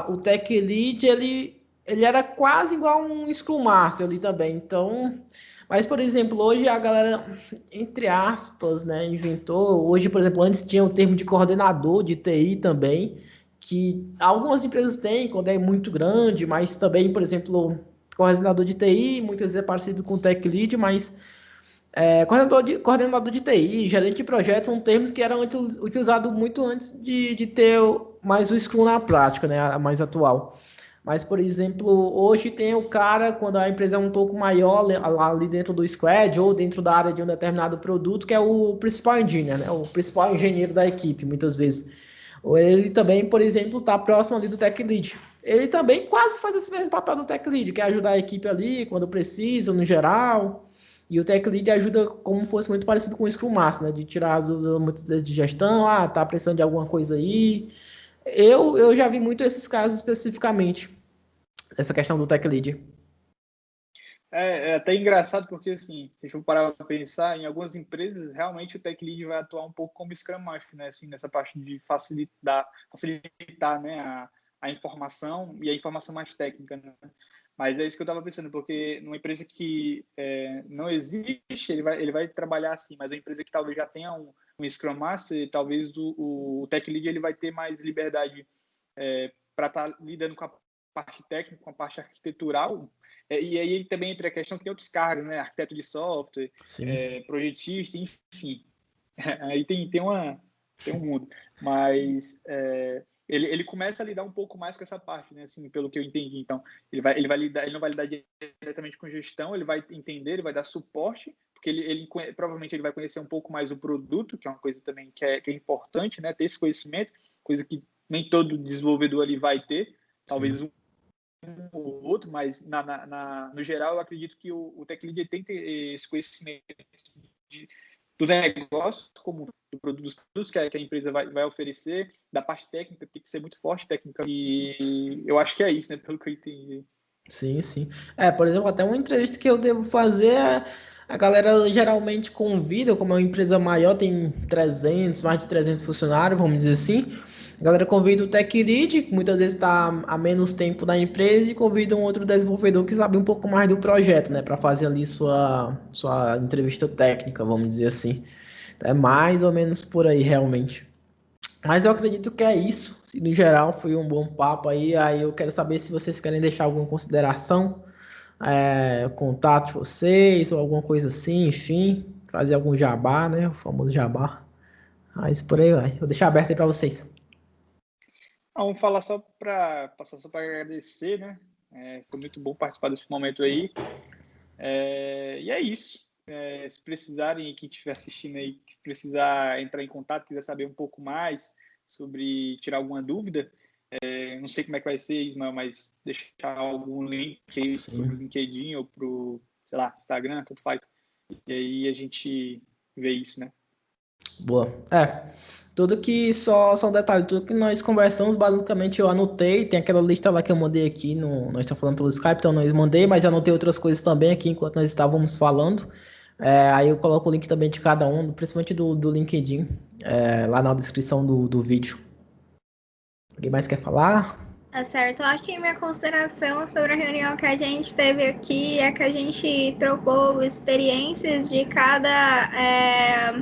o Tech Lead, ele era quase igual um Scrum Master ali também, então... Mas, por exemplo, hoje a galera, entre aspas, né, inventou... Hoje, por exemplo, antes tinha o termo de coordenador de TI também, que algumas empresas têm quando é muito grande, mas também, por exemplo, coordenador de TI, muitas vezes é parecido com Tech Lead, mas coordenador de TI, gerente de projetos, são termos que eram utilizados muito antes de ter mais o Scrum na prática, né, a mais atual. Mas, por exemplo, hoje tem o cara, quando a empresa é um pouco maior, ali dentro do squad ou dentro da área de um determinado produto, que é o principal engineer, né, o principal engenheiro da equipe, muitas vezes. Ou ele também, por exemplo, está próximo ali do Tech Lead. Ele também quase faz esse mesmo papel do Tech Lead, que é ajudar a equipe ali quando precisa, no geral. E o Tech Lead ajuda como fosse muito parecido com o Scrum Master, né? De tirar as dúvidas muitas vezes de gestão, tá precisando de alguma coisa aí. Eu já vi muito esses casos especificamente, essa questão do Tech Lead. É até engraçado porque, assim, se eu parar para pensar, em algumas empresas, realmente o Tech Lead vai atuar um pouco como Scrum Master, né? Assim, nessa parte de facilitar, né, a informação e a informação mais técnica, né? Mas é isso que eu estava pensando, porque numa empresa que não existe, ele vai trabalhar assim, mas uma empresa que talvez já tenha um Scrum Master, talvez o Tech Lead ele vai ter mais liberdade para estar lidando com a parte técnica, com a parte arquitetural. E aí também entra a questão que tem outros cargos, né? Arquiteto de software, projetista, enfim. Aí tem um mundo. Mas ele começa a lidar um pouco mais com essa parte, né? Assim, pelo que eu entendi. Então, ele não vai lidar diretamente com gestão, ele vai entender, ele vai dar suporte, porque provavelmente ele vai conhecer um pouco mais o produto, que é uma coisa também que é importante, né? Ter esse conhecimento, coisa que nem todo desenvolvedor ali vai ter, talvez um ou outro, mas no geral eu acredito que o Tech Lead tem que ter esse conhecimento do negócio, como dos produtos que a empresa vai oferecer, da parte técnica, tem que ser muito forte técnica, e eu acho que é isso, né, pelo que eu entendi. Sim, sim. Por exemplo, até uma entrevista que eu devo fazer, a galera geralmente convida, como é uma empresa maior, tem mais de 300 funcionários, vamos dizer assim. A galera convida o Tech Lead, que muitas vezes está há menos tempo na empresa, e convida um outro desenvolvedor que sabe um pouco mais do projeto, né, para fazer ali sua entrevista técnica, vamos dizer assim. É mais ou menos por aí, realmente. Mas eu acredito que é isso. E, no geral, foi um bom papo aí. Aí eu quero saber se vocês querem deixar alguma consideração, contato de vocês, ou alguma coisa assim, enfim. Fazer algum jabá, né? O famoso jabá. Mas por aí vai. Vou deixar aberto aí para vocês. Vamos falar passar só para agradecer, né? Foi muito bom participar desse momento aí. E é isso. Se precisarem, quem estiver assistindo aí, se precisar entrar em contato, quiser saber um pouco mais sobre tirar alguma dúvida, não sei como é que vai ser, Ismael, mas deixar algum link aí pro LinkedIn ou pro, sei lá, Instagram, tudo faz. E aí a gente vê isso, né? Boa. Tudo que só um detalhe, tudo que nós conversamos, basicamente eu anotei, tem aquela lista lá que eu mandei aqui, nós estamos falando pelo Skype, então eu mandei, mas anotei outras coisas também aqui enquanto nós estávamos falando. Aí eu coloco o link também de cada um, principalmente do LinkedIn, lá na descrição do vídeo. Alguém mais quer falar? Tá certo. Eu acho que minha consideração sobre a reunião que a gente teve aqui é que a gente trocou experiências de cada...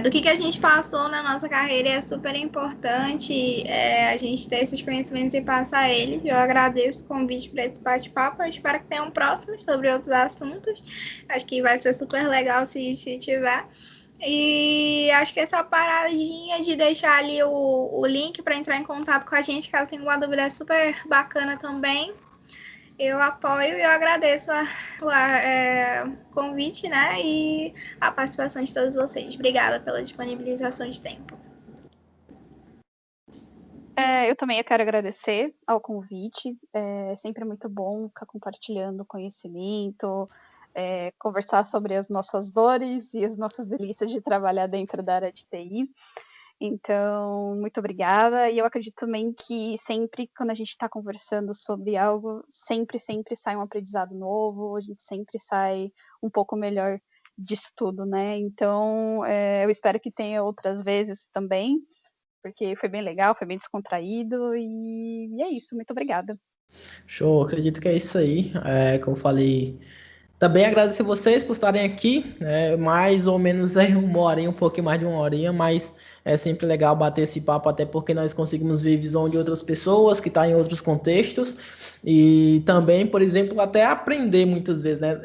do que a gente passou na nossa carreira, é super importante a gente ter esses conhecimentos e passar eles. Eu agradeço o convite para esse bate-papo. Eu espero que tenham próximos sobre outros assuntos. Acho que vai ser super legal se tiver. E acho que essa paradinha de deixar ali o link para entrar em contato com a gente, caso tenha alguma dúvida, é super bacana também. Eu apoio e eu agradeço o convite, né? E a participação de todos vocês. Obrigada pela disponibilização de tempo. Eu também quero agradecer ao convite. É sempre muito bom ficar compartilhando conhecimento, conversar sobre as nossas dores e as nossas delícias de trabalhar dentro da área de TI. Então, muito obrigada. E eu acredito também que sempre, quando a gente está conversando sobre algo, sempre sai um aprendizado novo, a gente sempre sai um pouco melhor disso tudo, né? Então, eu espero que tenha outras vezes também, porque foi bem legal, foi bem descontraído, e é isso. Muito obrigada. Show, acredito que é isso aí. Como eu falei, também agradecer vocês por estarem aqui, mais ou menos aí uma horinha, um pouquinho mais de uma horinha, mas é sempre legal bater esse papo, até porque nós conseguimos ver visão de outras pessoas que estão em outros contextos e também, por exemplo, até aprender muitas vezes, né?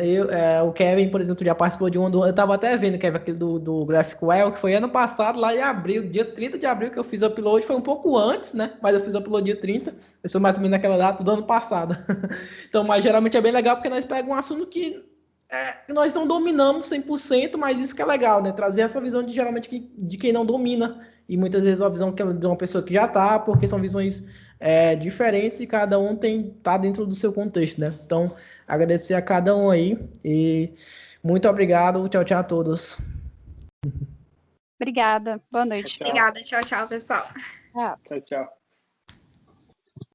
O Kevin, por exemplo, já participou de eu estava até vendo, Kevin, aquele do GraphQL, que foi ano passado, lá em abril, dia 30 de abril que eu fiz upload, foi um pouco antes, né? Mas eu fiz upload dia 30, eu sou mais ou menos naquela data do ano passado. Então, mas geralmente é bem legal porque nós pegamos um assunto que nós não dominamos 100%, mas isso que é legal, né? Trazer essa visão de geralmente de quem não domina e muitas vezes a visão de uma pessoa que já tá, porque são visões diferentes e cada um tá dentro do seu contexto, né? Então, agradecer a cada um aí e muito obrigado. Tchau, tchau a todos. Obrigada. Boa noite. Tchau. Obrigada. Tchau, tchau, pessoal. Tchau. Tchau, tchau.